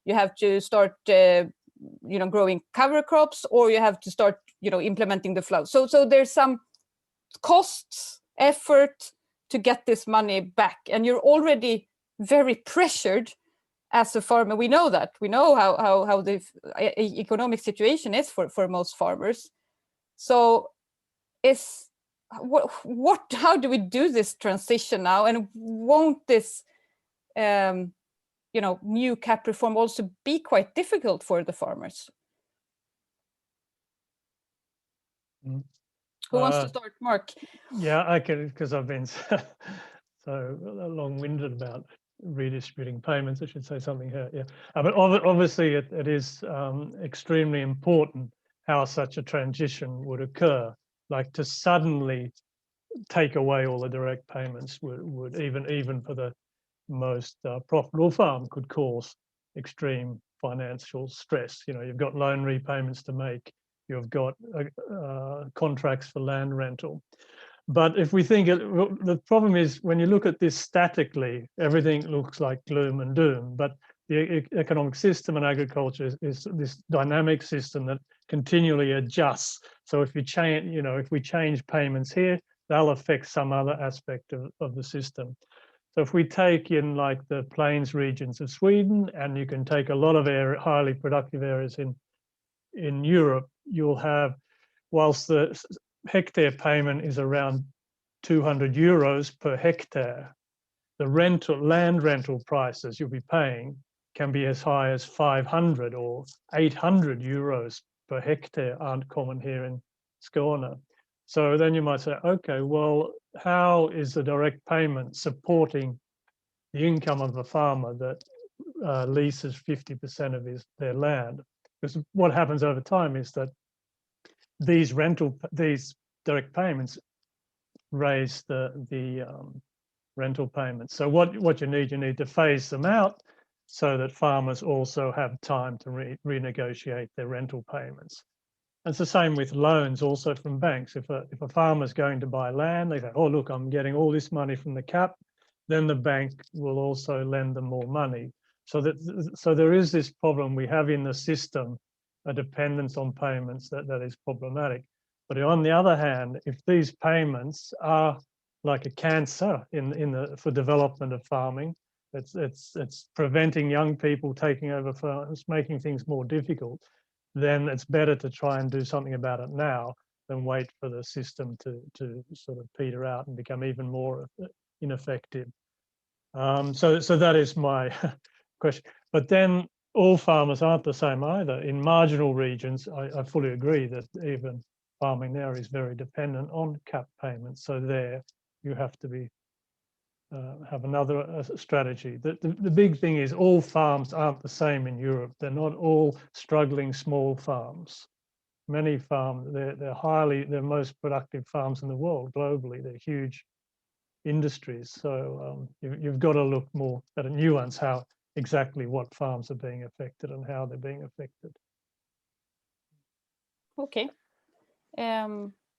you have to start, you know, growing cover crops, or you have to start, you know, implementing the flow. So there's some costs, effort to get this money back, and you're already very pressured as a farmer. We know that. We know how the economic situation is for most farmers. So how do we do this transition now? And won't this you know, new CAP reform also be quite difficult for the farmers? Mm. Who wants to start, Mark? Yeah, I can, because I've been so long-winded about redistributing payments. I should say something here. Yeah, but obviously it is extremely important how such a transition would occur. Like to suddenly take away all the direct payments would even for the most profitable farm could cause extreme financial stress. You know, you've got loan repayments to make, you've got contracts for land rental. But if we think, the problem is when you look at this statically, everything looks like gloom and doom. But the economic system in agriculture is this dynamic system that continually adjusts. So if you change, if we change payments here, they'll affect some other aspect of the system. So if we take in like the plains regions of Sweden, and you can take a lot of highly productive areas in Europe, you'll have, whilst the hectare payment is around 200 euros per hectare, the land rental prices you'll be paying can be as high as 500 or 800 euros per hectare, aren't common here in Skåne. So then you might say, okay, well, how is the direct payment supporting the income of a farmer that leases 50% of their land? Because what happens over time is that these direct payments raise the rental payments. So what you need to phase them out so that farmers also have time to renegotiate their rental payments. And it's the same with loans also from banks. If a farmer's going to buy land, they say, oh, look, I'm getting all this money from the CAP, then the bank will also lend them more money. So there is this problem we have in the system, a dependence on payments that is problematic. But on the other hand, if these payments are like a cancer for development of farming, it's preventing young people taking over farms, making things more difficult, then it's better to try and do something about it now than wait for the system to sort of peter out and become even more ineffective. So that is my question. But then all farmers aren't the same either. In marginal regions, I fully agree that even farming there is very dependent on CAP payments. So there you have to be have another strategy. The big thing is all farms aren't the same in Europe. They're not all struggling small farms. Many farms, they're most productive farms in the world globally. They're huge industries. So you've got to look more at a nuance how exactly what farms are being affected and how they're being affected. Okay.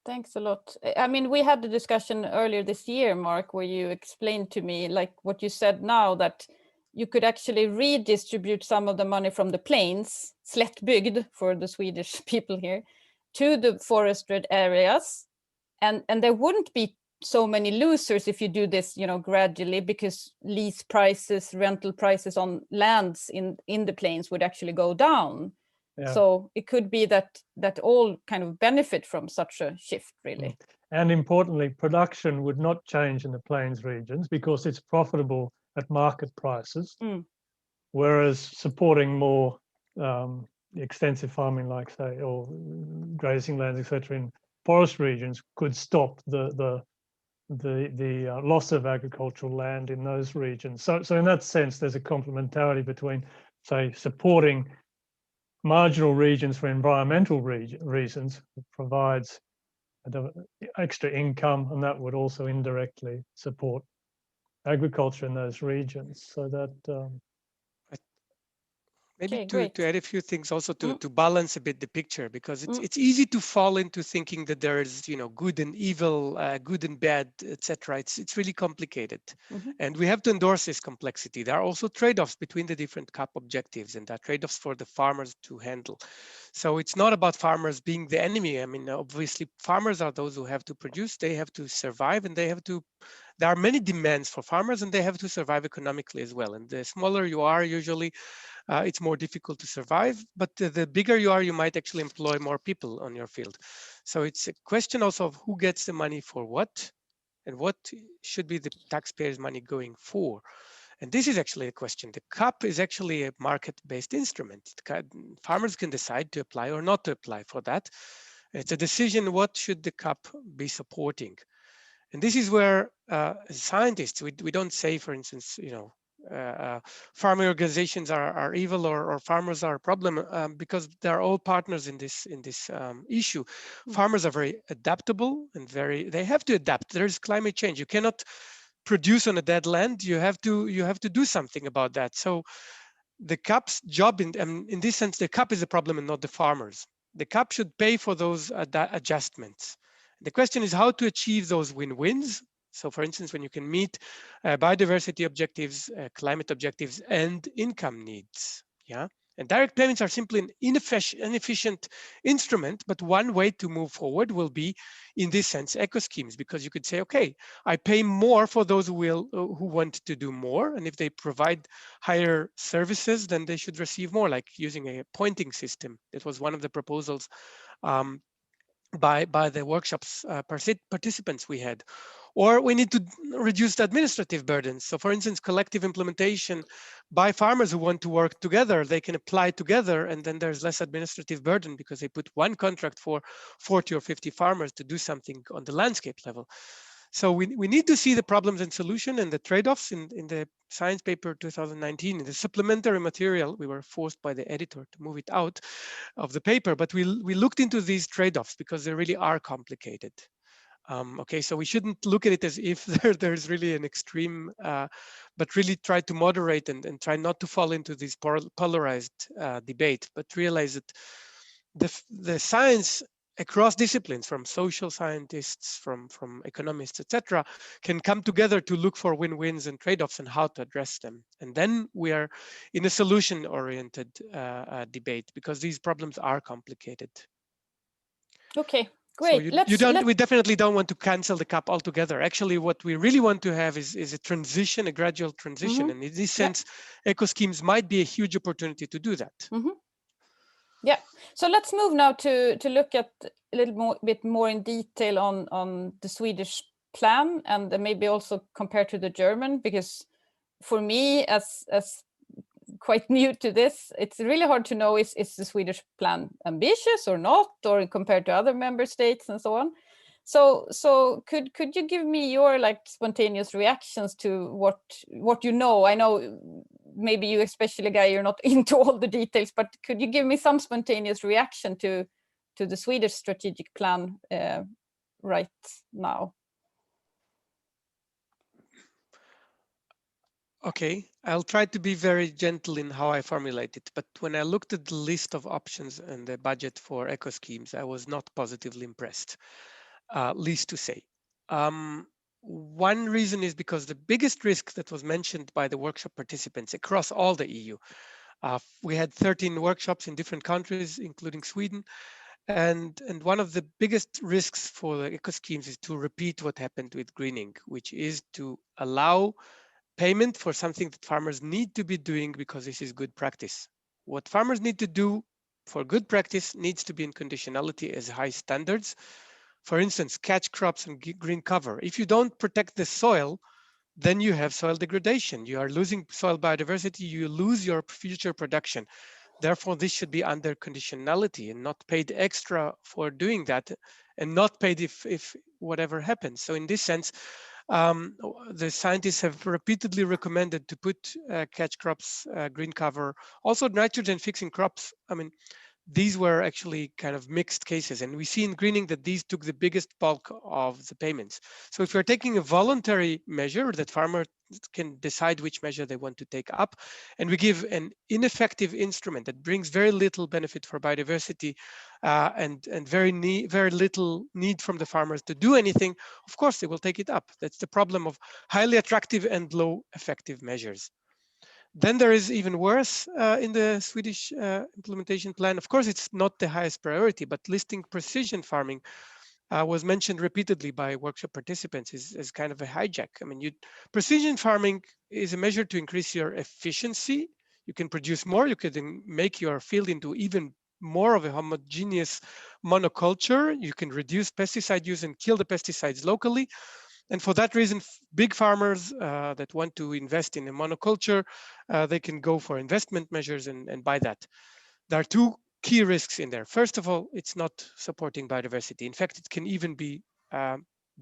Thanks a lot. I mean, we had the discussion earlier this year, Mark, where you explained to me, like what you said now, that you could actually redistribute some of the money from the plains, slättbygd for the Swedish people here, to the forested areas. And there wouldn't be so many losers if you do this, gradually, because lease prices, rental prices on lands in the plains would actually go down. Yeah. So it could be that all kind of benefit from such a shift, really. And importantly, production would not change in the plains regions because it's profitable at market prices, whereas supporting more extensive farming, like say, or grazing lands, etc., in forest regions could stop the loss of agricultural land in those regions. So in that sense, there's a complementarity between, say, supporting marginal regions for environmental reasons, provides extra income, and that would also indirectly support agriculture in those regions. So that maybe to add a few things also to balance a bit the picture, because it's easy to fall into thinking that there is good and evil, good and bad, etc. It's really complicated, and we have to endorse this complexity. There are also trade-offs between the different CAP objectives, and there are trade-offs for the farmers to handle. So it's not about farmers being the enemy. I mean, obviously farmers are those who have to produce, they have to survive, and there are many demands for farmers, and they have to survive economically as well. And the smaller you are, usually it's more difficult to survive, but the bigger you are, you might actually employ more people on your field. So it's a question also of who gets the money for what, and what should be the taxpayers' money going for. And this is actually a question. The CAP is actually a market-based instrument. Farmers can decide to apply or not to apply for that. It's a decision, what should the CAP be supporting? And this is where as scientists, we don't say, for instance, farming organizations are evil or farmers are a problem, because they're all partners in this issue. Farmers are very adaptable and they have to adapt. There's climate change. You cannot produce on a dead land. You have to do something about that. So the CAP's job in this sense, the CAP is a problem and not the farmers. The CAP should pay for those adjustments. The question is how to achieve those win-wins So for instance, when you can meet biodiversity objectives, climate objectives, and income needs, yeah? And direct payments are simply an inefficient instrument, but one way to move forward will be, in this sense, eco schemes, because you could say, okay, I pay more for those who want to do more, and if they provide higher services, then they should receive more, like using a pointing system. That was one of the proposals by the workshops participants we had. Or we need to reduce the administrative burdens. So for instance, collective implementation by farmers who want to work together, they can apply together, and then there's less administrative burden because they put one contract for 40 or 50 farmers to do something on the landscape level. So we need to see the problems and solution and the trade-offs in the science paper 2019. In the supplementary material, we were forced by the editor to move it out of the paper, but we looked into these trade-offs because they really are complicated. Okay, so we shouldn't look at it as if there's really an extreme, but really try to moderate and try not to fall into this polarized debate, but realize that the science across disciplines, from social scientists, from economists, etc., can come together to look for win-wins and trade-offs and how to address them. And then we are in a solution-oriented debate, because these problems are complicated. Okay. Great. So we definitely don't want to cancel the CAP altogether. Actually, what we really want to have is a transition, a gradual transition. And in this sense, eco schemes might be a huge opportunity to do that. Yeah. So let's move now to look at a little bit more in detail on the Swedish plan, and maybe also compare to the German, because for me, as quite new to this, it's really hard to know is the Swedish plan ambitious or not, or compared to other member states and so on. So could you give me your spontaneous reactions to what you know? I know maybe you, especially Guy, you're not into all the details, but could you give me some spontaneous reaction to the Swedish strategic plan right now? Okay, I'll try to be very gentle in how I formulate it, but when I looked at the list of options and the budget for eco schemes, I was not positively impressed, least to say. One reason is because the biggest risk that was mentioned by the workshop participants across all the EU, we had 13 workshops in different countries, including Sweden, and one of the biggest risks for the eco schemes is to repeat what happened with greening, which is to allow payment for something that farmers need to be doing because this is good practice. What farmers need to do for good practice needs to be in conditionality as high standards. For instance, catch crops and green cover. If you don't protect the soil, then you have soil degradation. You are losing soil biodiversity, you lose your future production. Therefore, this should be under conditionality and not paid extra for doing that, and not paid if whatever happens. So in this sense, the scientists have repeatedly recommended to put catch crops, green cover, also nitrogen fixing crops. I mean, these were actually kind of mixed cases, and we see in greening that these took the biggest bulk of the payments. So if you're taking a voluntary measure that farmers can decide which measure they want to take up, and we give an ineffective instrument that brings very little benefit for biodiversity and very little need from the farmers to do anything, of course they will take it up. That's the problem of highly attractive and low effective measures. Then there is even worse in the Swedish implementation plan. Of course, it's not the highest priority, but listing precision farming was mentioned repeatedly by workshop participants as kind of a hijack. I mean, precision farming is a measure to increase your efficiency. You can produce more, you can make your field into even more of a homogeneous monoculture. You can reduce pesticide use and kill the pesticides locally. And for that reason, big farmers that want to invest in a monoculture, they can go for investment measures and buy that. There are two key risks in there. First of all, it's not supporting biodiversity. In fact, it can even be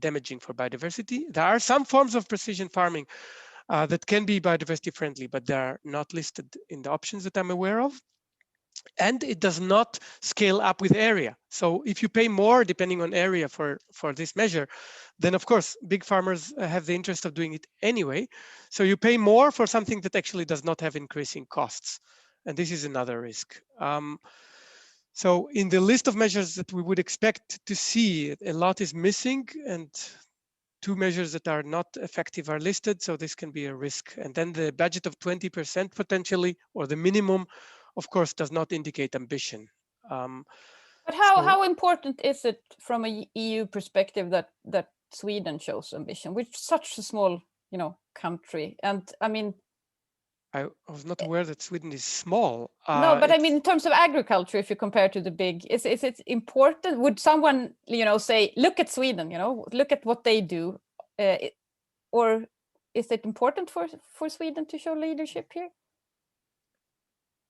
damaging for biodiversity. There are some forms of precision farming that can be biodiversity friendly, but they are not listed in the options that I'm aware of. And it does not scale up with area. So if you pay more, depending on area for this measure, then of course, big farmers have the interest of doing it anyway. So you pay more for something that actually does not have increasing costs. And this is another risk. So in the list of measures that we would expect to see, a lot is missing. And two measures that are not effective are listed, so this can be a risk. And then the budget of 20% potentially, or the minimum, of course, does not indicate ambition. But how important is it from a EU perspective that Sweden shows ambition? We're such a small, country, and I mean, I was not aware that Sweden is small. No, but I mean, in terms of agriculture, if you compare to the big, is it important? Would someone, say, look at Sweden, look at what they do, or is it important for Sweden to show leadership here?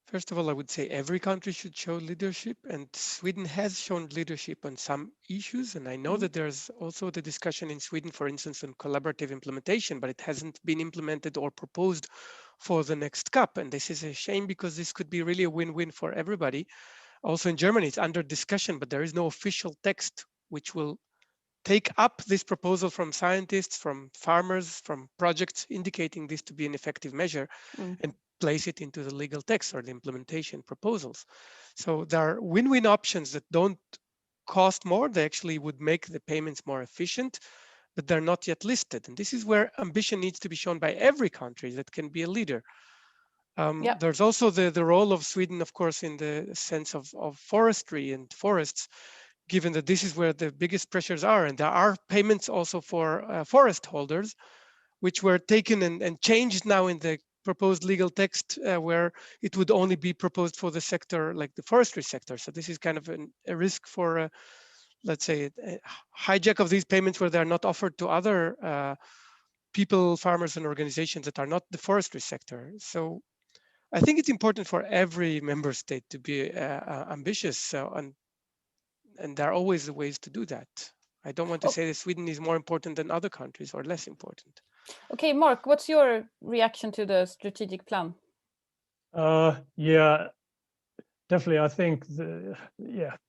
First of all, I would say every country should show leadership, and Sweden has shown leadership on some issues. And I know that there's also the discussion in Sweden, for instance, on collaborative implementation, but it hasn't been implemented or proposed for the next CAP. And this is a shame, because this could be really a win-win for everybody. Also in Germany, it's under discussion, but there is no official text which will take up this proposal from scientists, from farmers, from projects indicating this to be an effective measure, and place it into the legal text or the implementation proposals. So there are win-win options that don't cost more. They actually would make the payments more efficient, but they're not yet listed. And this is where ambition needs to be shown by every country that can be a leader. There's also the role of Sweden, of course, in the sense of forestry and forests, given that this is where the biggest pressures are. And there are payments also for forest holders, which were taken and changed now in the proposed legal text, where it would only be proposed for the sector, like the forestry sector. So this is kind of a risk for, let's say, a hijack of these payments where they're not offered to other people, farmers, and organizations that are not the forestry sector. So I think it's important for every member state to be ambitious, and there are always ways to do that. I don't want to say that Sweden is more important than other countries or less important. Okay, Mark, what's your reaction to the strategic plan? Yeah, definitely. I think,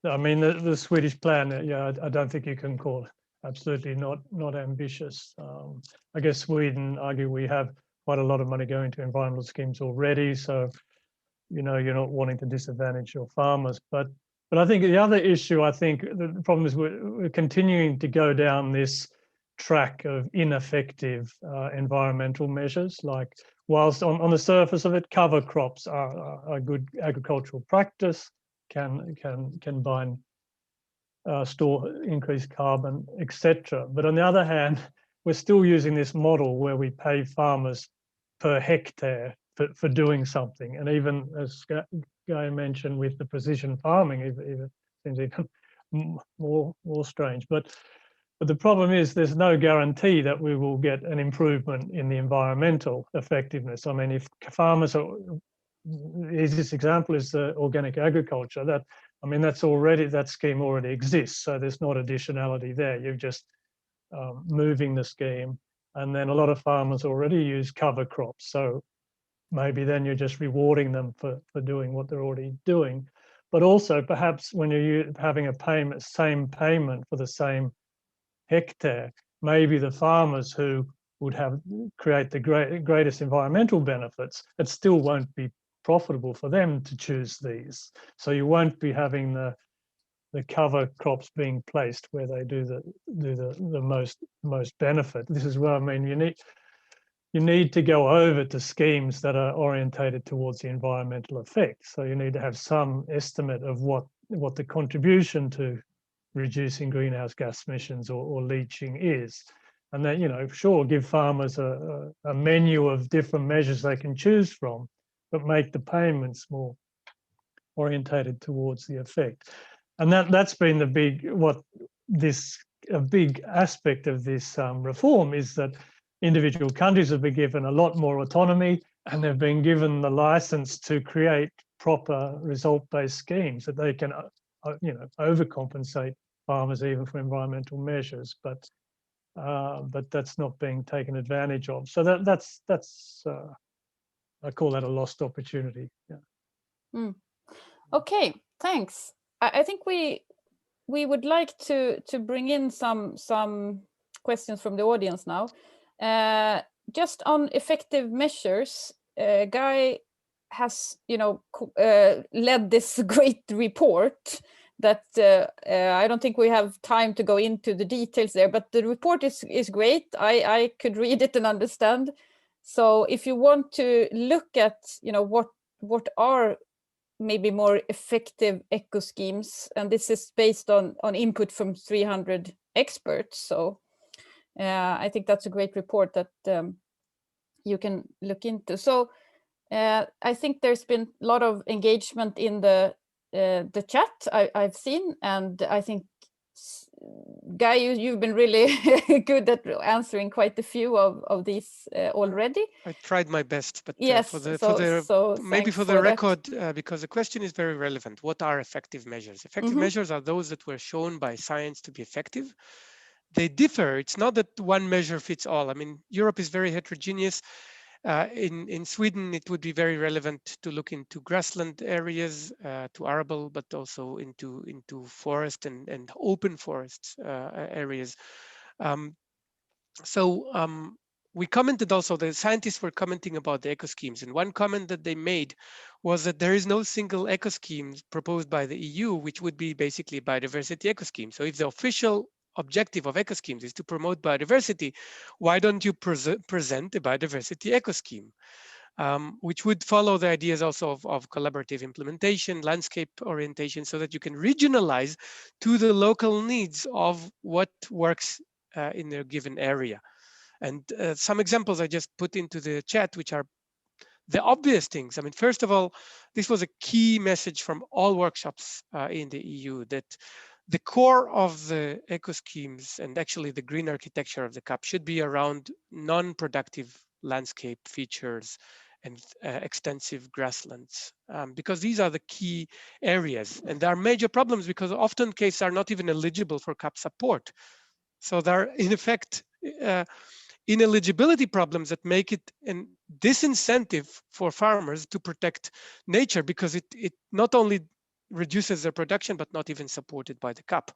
I mean, the Swedish plan, I don't think you can call it absolutely not ambitious. I guess Sweden, we have quite a lot of money going to environmental schemes already, so you're not wanting to disadvantage your farmers. But I think the other issue, I think the problem is we're continuing to go down this track of ineffective environmental measures. Like, whilst on the surface of it, cover crops are a good agricultural practice, can bind, store increased carbon, etc. But on the other hand, we're still using this model where we pay farmers per hectare for doing something. And even, as Guy mentioned, with the precision farming, it seems even more strange. But the problem is there's no guarantee that we will get an improvement in the environmental effectiveness. I mean, if farmers are, easiest example is the organic agriculture. That scheme already exists, so there's not additionality there. You're just moving the scheme, and then a lot of farmers already use cover crops. So maybe then you're just rewarding them for doing what they're already doing. But also, perhaps when you're having same payment for the same hectare, maybe the farmers who would create the greatest environmental benefits, it still won't be profitable for them to choose these. So you won't be having the cover crops being placed where they do the most benefit. This is where, I mean, you need to go over to schemes that are orientated towards the environmental effect. So you need to have some estimate of what the contribution to reducing greenhouse gas emissions or leaching is. And then, sure, give farmers a menu of different measures they can choose from, but make the payments more orientated towards the effect. And that's been a big aspect of this reform, is that individual countries have been given a lot more autonomy, and they've been given the license to create proper result-based schemes that they can, overcompensate farmers even for environmental measures, but that's not being taken advantage of. So that's I call that a lost opportunity. Yeah. Okay, thanks. I think we would like to bring in some questions from the audience now. Just on effective measures, Guy has led this great report that I don't think we have time to go into the details there, but the report is great. I could read it and understand. So if you want to look at, what are maybe more effective eco schemes, and this is based on input from 300 experts. So I think that's a great report that you can look into. So I think there's been a lot of engagement in the chat I've seen, and I think Guy, you've been really good at answering quite a few of these already. I tried my best, but yes, maybe for the record, because the question is very relevant. What are effective measures? Effective measures are those that were shown by science to be effective. They differ. It's not that one measure fits all. I mean, Europe is very heterogeneous. In Sweden, it would be very relevant to look into grassland areas, to arable, but also into forest and open forests areas. We commented also, the scientists were commenting about the eco schemes, and one comment that they made was that there is no single eco scheme proposed by the EU, which would be basically a biodiversity eco scheme. So if the official objective of eco schemes is to promote biodiversity, why don't you present a biodiversity eco scheme, which would follow the ideas also of collaborative implementation, landscape orientation, so that you can regionalize to the local needs of what works in their given area. And some examples I just put into the chat, which are the obvious things. I mean, first of all, this was a key message from all workshops in the EU, that the core of the eco schemes and actually the green architecture of the CAP should be around non-productive landscape features and extensive grasslands, because these are the key areas. And there are major problems because often cases are not even eligible for CAP support. So there are, in effect, ineligibility problems that make it a disincentive for farmers to protect nature, because it not only reduces their production, but not even supported by the CAP.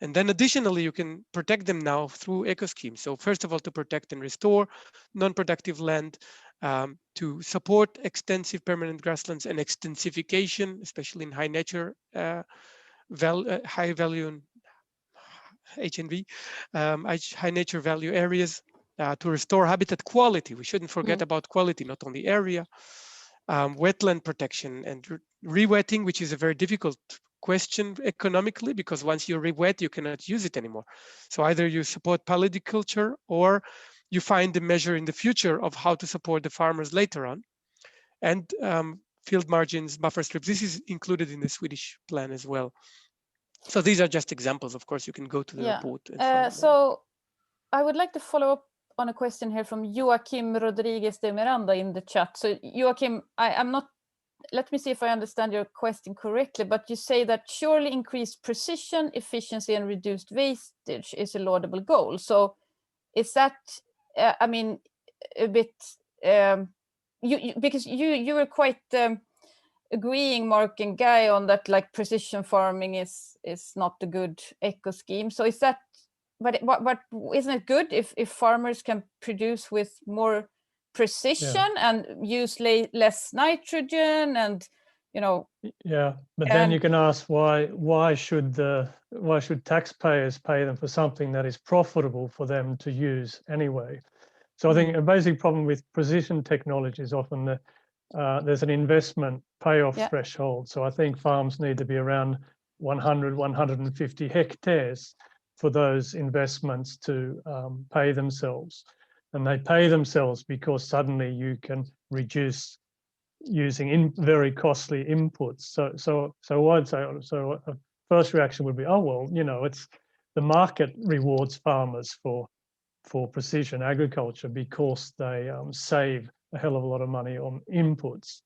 And then additionally, you can protect them now through eco schemes. So first of all, to protect and restore non-productive land, to support extensive permanent grasslands and extensification, especially in high nature, high value and HNV, high nature value areas, to restore habitat quality. We shouldn't forget about quality, not only area. Wetland protection and re-wetting, which is a very difficult question economically, because once you re-wet, you cannot use it anymore. So either you support polyculture or you find a measure in the future of how to support the farmers later on. And field margins, buffer strips, this is included in the Swedish plan as well. So these are just examples. Of course, you can go to the report. So I would like to follow up on a question here from Joaquim Rodriguez de Miranda in the chat. So Joaquim, I'm not, let me see if I understand your question correctly, but you say that surely increased precision, efficiency, and reduced wastage is a laudable goal. So is that, I mean, a bit, because you were quite agreeing, Mark and Guy, on that, like precision farming is not a good eco scheme. So is that, but isn't it good if farmers can produce with more precision and use less nitrogen and, Yeah, but then you can ask why should taxpayers pay them for something that is profitable for them to use anyway? So I think a basic problem with precision technology is often that there's an investment payoff threshold. So I think farms need to be around 100, 150 hectares for those investments to pay themselves. And they pay themselves because suddenly you can reduce using very costly inputs. So I'd say, a first reaction would be, oh, well, it's the market rewards farmers for precision agriculture because they save a hell of a lot of money on inputs.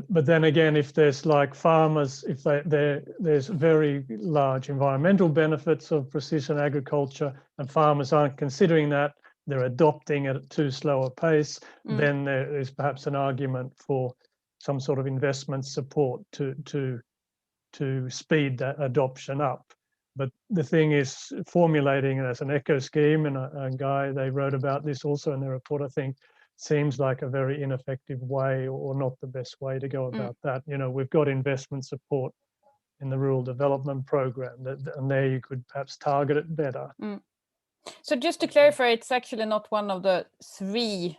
But then again, if there's like farmers, if there's very large environmental benefits of precision agriculture and farmers aren't considering that, they're adopting it at too slow a pace, then there is perhaps an argument for some sort of investment support to speed that adoption up. But the thing is, formulating it as an eco scheme, and Guy, they wrote about this also in their report, I think, seems like a very ineffective way, or not the best way to go about that. You know, we've got investment support in the rural development program, and there you could perhaps target it better. So just to clarify, it's actually not one of the three.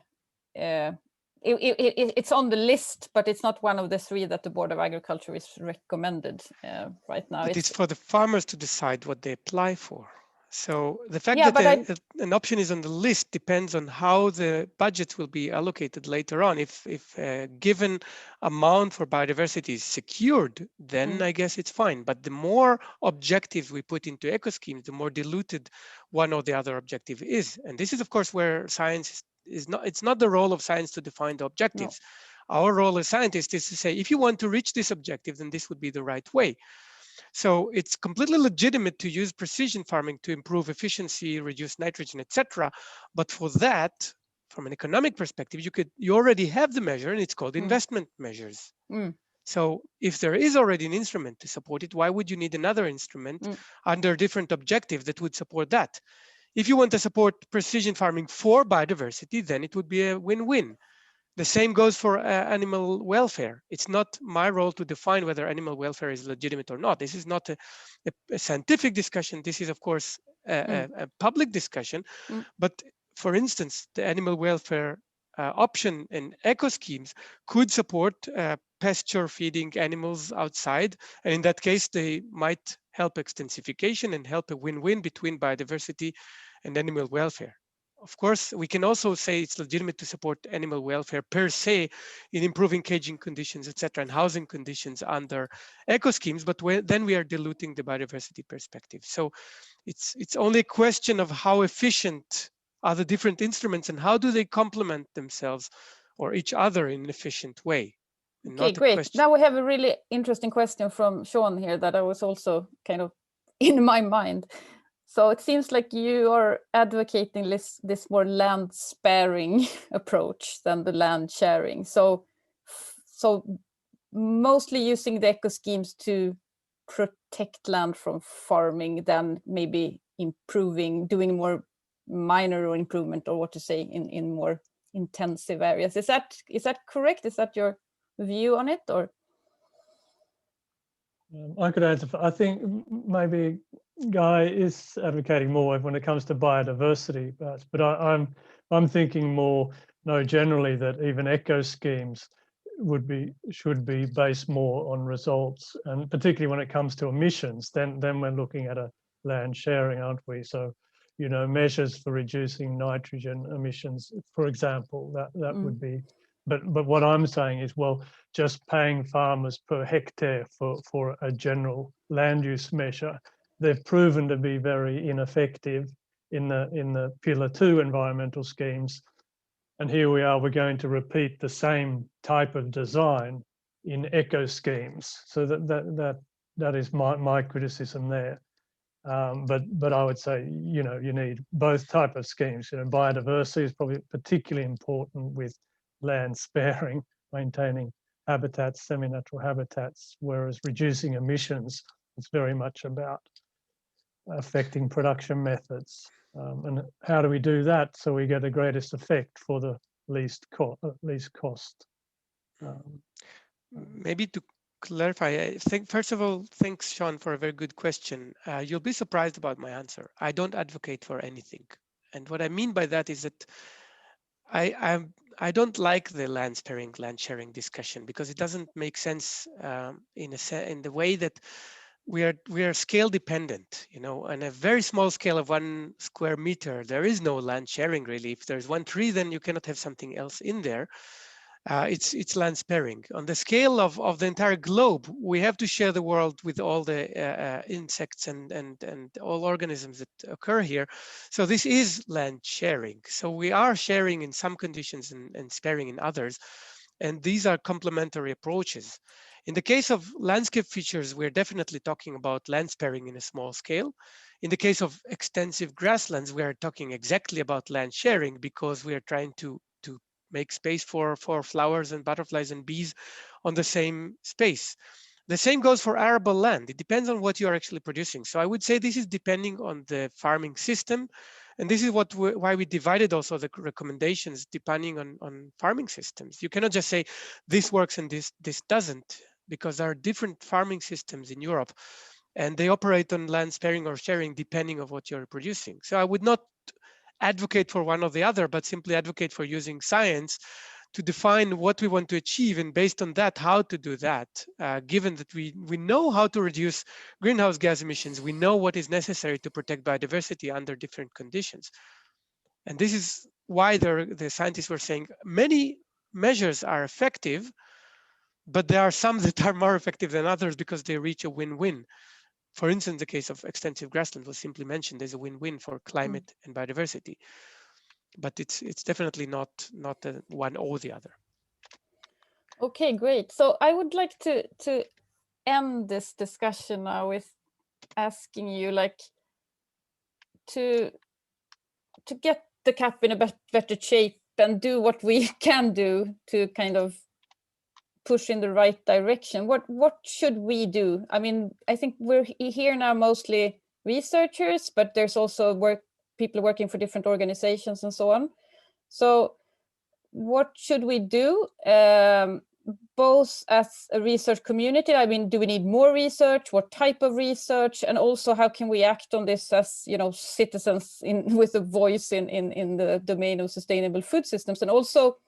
It's on the list, but it's not one of the three that the Board of Agriculture is recommended right now. But it's for the farmers to decide what they apply for. So the fact Yeah, that an option is on the list depends on how the budgets will be allocated later on. If a given amount for biodiversity is secured, then I guess it's fine. But the more objectives we put into eco schemes, the more diluted one or the other objective is. And this is, of course, where science is not. It's not the role of science to define the objectives. No. Our role as scientists is to say, if you want to reach this objective, then this would be the right way. So it's completely legitimate to use precision farming to improve efficiency, reduce nitrogen, etc. But for that, from an economic perspective, you already have the measure, and it's called investment measures. So if there is already an instrument to support it, why would you need another instrument under different objectives that would support that? If you want to support precision farming for biodiversity, then it would be a win-win. The same goes for animal welfare. It's not my role to define whether animal welfare is legitimate or not. This is not a scientific discussion. This is, of course, a public discussion. But for instance, the animal welfare option in eco schemes could support pasture feeding animals outside. And in that case, they might help extensification and help a win-win between biodiversity and animal welfare. Of course, we can also say it's legitimate to support animal welfare per se in improving caging conditions, etc., and housing conditions under eco schemes, but then we are diluting the biodiversity perspective. So it's only a question of how efficient are the different instruments and how do they complement themselves or each other in an efficient way. Okay, great. Now we have a really interesting question from Sean here that I was also kind of in my mind. So it seems like you are advocating this more land sparing approach than the land sharing. So mostly using the eco schemes to protect land from farming than maybe doing more minor improvement, or what to say, in more intensive areas. Is that correct? Is that your view on it, or? I could answer. I think maybe Guy is advocating more when it comes to biodiversity, but I'm thinking more, generally that even eco schemes should be based more on results, and particularly when it comes to emissions, then we're looking at a land sharing, aren't we? So, measures for reducing nitrogen emissions, for example, that would be. But what I'm saying is, well, just paying farmers per hectare for a general land use measure, they've proven to be very ineffective in the Pillar 2 environmental schemes. And here we are, we're going to repeat the same type of design in eco schemes. So that is my criticism there. But I would say, you need both type of schemes. Biodiversity is probably particularly important with land sparing, maintaining habitats, semi-natural habitats, whereas reducing emissions, it's very much about affecting production methods. And how do we do that so we get the greatest effect for the least cost? Maybe to clarify, I think, first of all, thanks, Sean, for a very good question. You'll be surprised about my answer. I don't advocate for anything. And what I mean by that is that I don't like the land sparing, land sharing discussion, because it doesn't make sense in the way that we are scale dependent. On a very small scale of 1 square meter, there is no land sharing really. If there's 1 tree, then you cannot have something else in there. It's land sparing. On the scale of the entire globe, we have to share the world with all the insects and all organisms that occur here. So this is land sharing. So we are sharing in some conditions and sparing in others. And these are complementary approaches. In the case of landscape features, we're definitely talking about land sparing in a small scale. In the case of extensive grasslands, we are talking exactly about land sharing, because we are trying to make space for flowers and butterflies and bees on the same space. The same goes for arable land. It depends on what you are actually producing. So I would say this is depending on the farming system And this is why we divided also the recommendations depending on farming systems. You cannot just say this works and this doesn't, because there are different farming systems in Europe, and they operate on land sparing or sharing depending on what you're producing. So I would not advocate for one or the other, but simply advocate for using science to define what we want to achieve, and based on that, how to do that. Given that we know how to reduce greenhouse gas emissions, we know what is necessary to protect biodiversity under different conditions. And this is why the scientists were saying many measures are effective, but there are some that are more effective than others because they reach a win-win. For instance, the case of extensive grassland was simply mentioned. There's a win-win for climate and biodiversity, but it's definitely not one or the other. Okay, great. So I would like to end this discussion now with asking you, like, to get the CAP in a better shape and do what we can do to kind of push in the right direction. What should we do? I mean, I think we're here now mostly researchers, but there's also people working for different organizations and so on. So what should we do, both as a research community? I mean, do we need more research? What type of research? And also, how can we act on this as, you know, citizens with a voice in the domain of sustainable food systems? And also,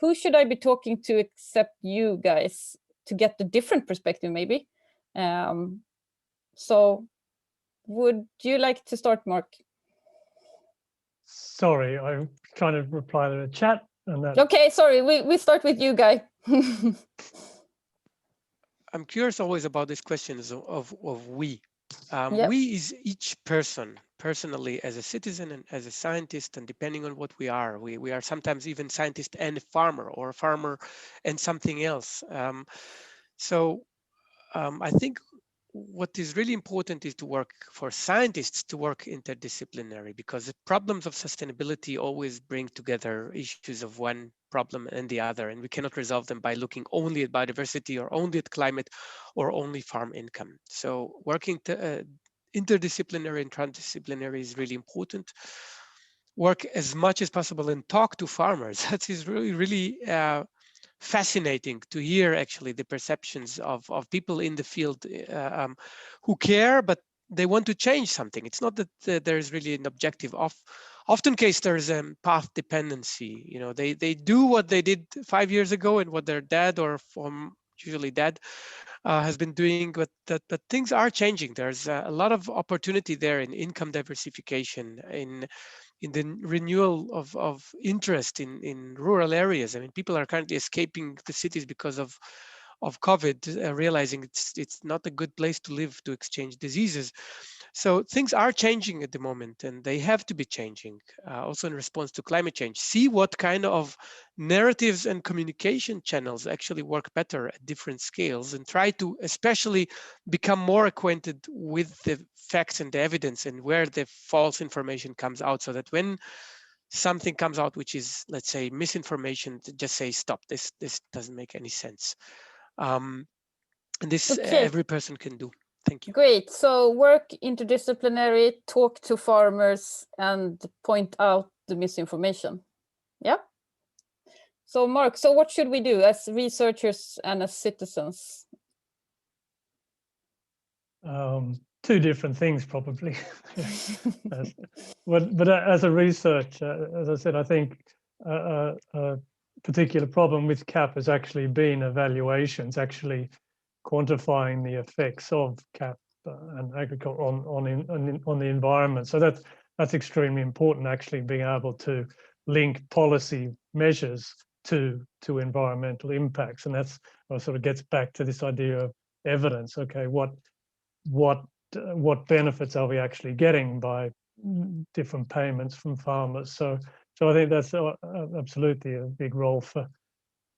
who should I be talking to except you guys to get the different perspective, maybe? So would you like to start, Mark? Sorry, I'm trying to reply to the chat. Okay, sorry, we start with you, Guy. I'm curious always about these questions of we. Yep. We is each person personally as a citizen and as a scientist, and depending on what we are sometimes even scientist and a farmer, or a farmer and something else. I think what is really important is to work for scientists to work interdisciplinary, because the problems of sustainability always bring together issues of one problem and the other, and we cannot resolve them by looking only at biodiversity or only at climate or only farm income. So working interdisciplinary and transdisciplinary is really important. Work as much as possible and talk to farmers. That is really fascinating to hear actually the perceptions of people in the field who care, but they want to change something. It's not that there is really an objective. Often case there's a path dependency. You know, they do what they did 5 years ago and what their dad or usually dad has been doing, but things are changing. There's a lot of opportunity there in income diversification, in the renewal of interest in rural areas. I mean, people are currently escaping the cities because of COVID, realizing it's not a good place to live to exchange diseases. So things are changing at the moment, and they have to be changing also in response to climate change. See what kind of narratives and communication channels actually work better at different scales, and try to especially become more acquainted with the facts and the evidence and where the false information comes out, so that when something comes out which is, let's say, misinformation, to just say, stop, this doesn't make any sense. And this every person can do. Thank you. Great. So work interdisciplinary, talk to farmers, and point out the misinformation. Yeah. So Mark, so what should we do as researchers and as citizens? Two different things, probably. But as a researcher, as I said, I think a particular problem with CAP has actually been evaluations, actually quantifying the effects of CAP and agriculture on the environment. So that's extremely important, actually being able to link policy measures to environmental impacts, and that's what sort of gets back to this idea of evidence. Okay, what benefits are we actually getting by different payments from farmers? So I think that's absolutely a big role for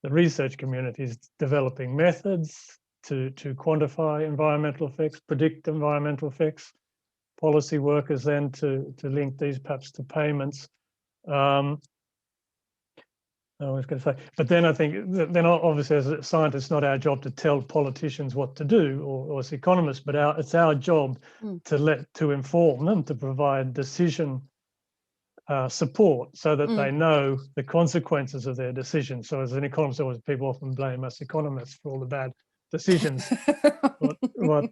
the research community, is developing methods to quantify environmental effects, predict environmental effects. Policy workers then to link these perhaps to payments. I was going to say, but then I think then obviously as a scientist, it's not our job to tell politicians what to do, or as economists, but it's our job to inform them, to provide decision support so that they know the consequences of their decisions. So as an economist, always people often blame us economists for all the bad decisions what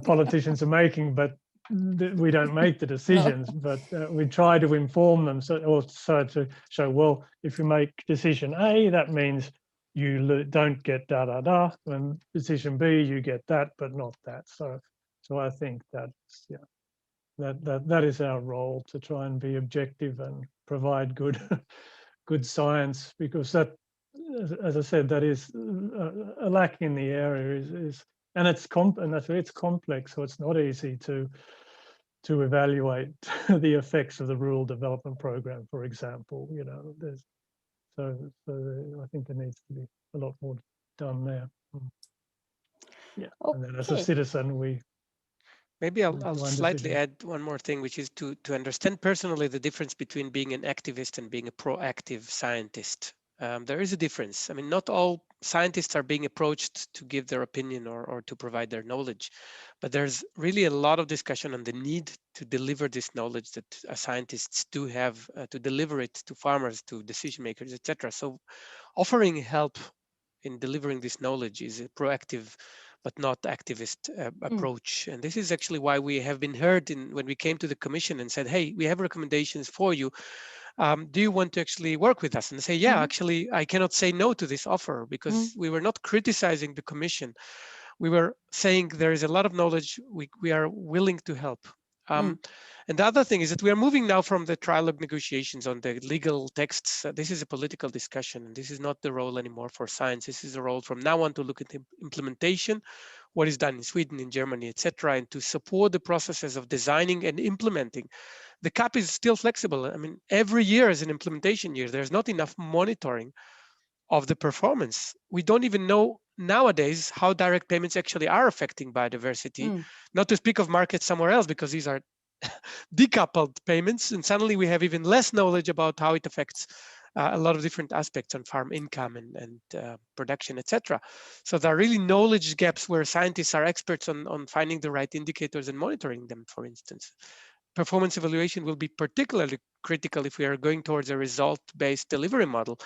politicians are making, but we don't make the decisions, but we try to inform them also to show, well, if you make decision A, that means you don't get da da da, and decision B, you get that, but not that. So I think that's, yeah, that is our role, to try and be objective and provide good good science, because that, as I said, that is a lack in the area and it's complex, so it's not easy to evaluate the effects of the rural development program, for example. You know, so I think there needs to be a lot more done there. Yeah, okay. And then as a citizen, maybe I'll slightly add one more thing, which is to understand personally the difference between being an activist and being a proactive scientist. There is a difference. I mean, not all scientists are being approached to give their opinion or to provide their knowledge, but there's really a lot of discussion on the need to deliver this knowledge that scientists do have, to deliver it to farmers, to decision makers, etc. So offering help in delivering this knowledge is a proactive but not activist approach. And this is actually why we have been heard when we came to the commission and said, hey, we have recommendations for you. Do you want to actually work with us? And they say, yeah, actually, I cannot say no to this offer, because we were not criticizing the commission. We were saying there is a lot of knowledge, we are willing to help. And the other thing is that we are moving now from the trilogue negotiations on the legal texts. This is a political discussion, and this is not the role anymore for science. This is a role from now on to look at the implementation, what is done in Sweden, in Germany, etc., and to support the processes of designing and implementing. The CAP is still flexible. I mean, every year is an implementation year. There's not enough monitoring of the performance. We don't even know nowadays how direct payments actually are affecting biodiversity, not to speak of markets somewhere else, because these are decoupled payments, and suddenly we have even less knowledge about how it affects a lot of different aspects on farm income and production, etc. So there are really knowledge gaps where scientists are experts on finding the right indicators and monitoring them, for instance. Performance evaluation will be particularly critical if we are going towards a result-based delivery model.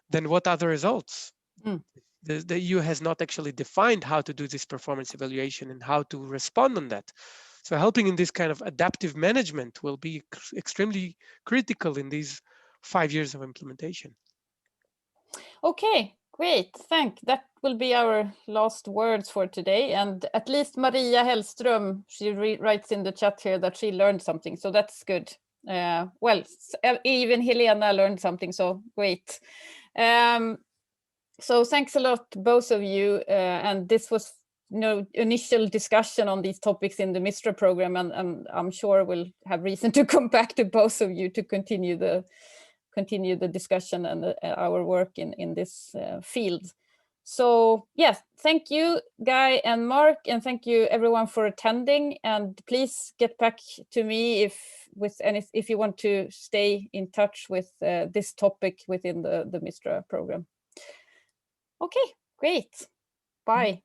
Then what are the results? The EU has not actually defined how to do this performance evaluation and how to respond on that. So helping in this kind of adaptive management will be extremely critical in these 5 years of implementation. Okay, great. That will be our last words for today. And at least Maria Hellström, she writes in the chat here that she learned something. So that's good. Well, even Helena learned something, so great. So thanks a lot, both of you. And this was initial discussion on these topics in the Mistra program, and I'm sure we'll have reason to come back to both of you to continue the discussion and our work in this field. So yes, thank you, Guy and Mark, and thank you everyone for attending. And please get back to me if you want to stay in touch with this topic within the Mistra program. Okay, great. Bye.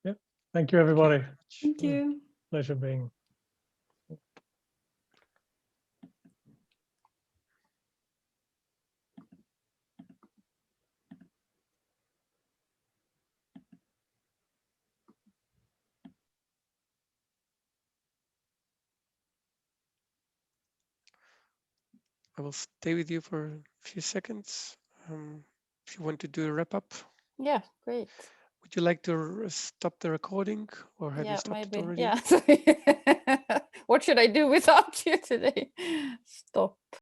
Yeah. Thank you, everybody. Thank you. Pleasure being. I will stay with you for a few seconds. If you want to do a wrap up. Yeah, great. Would you like to stop the recording, or have you stopped it already? Yeah. What should I do without you today? Stop.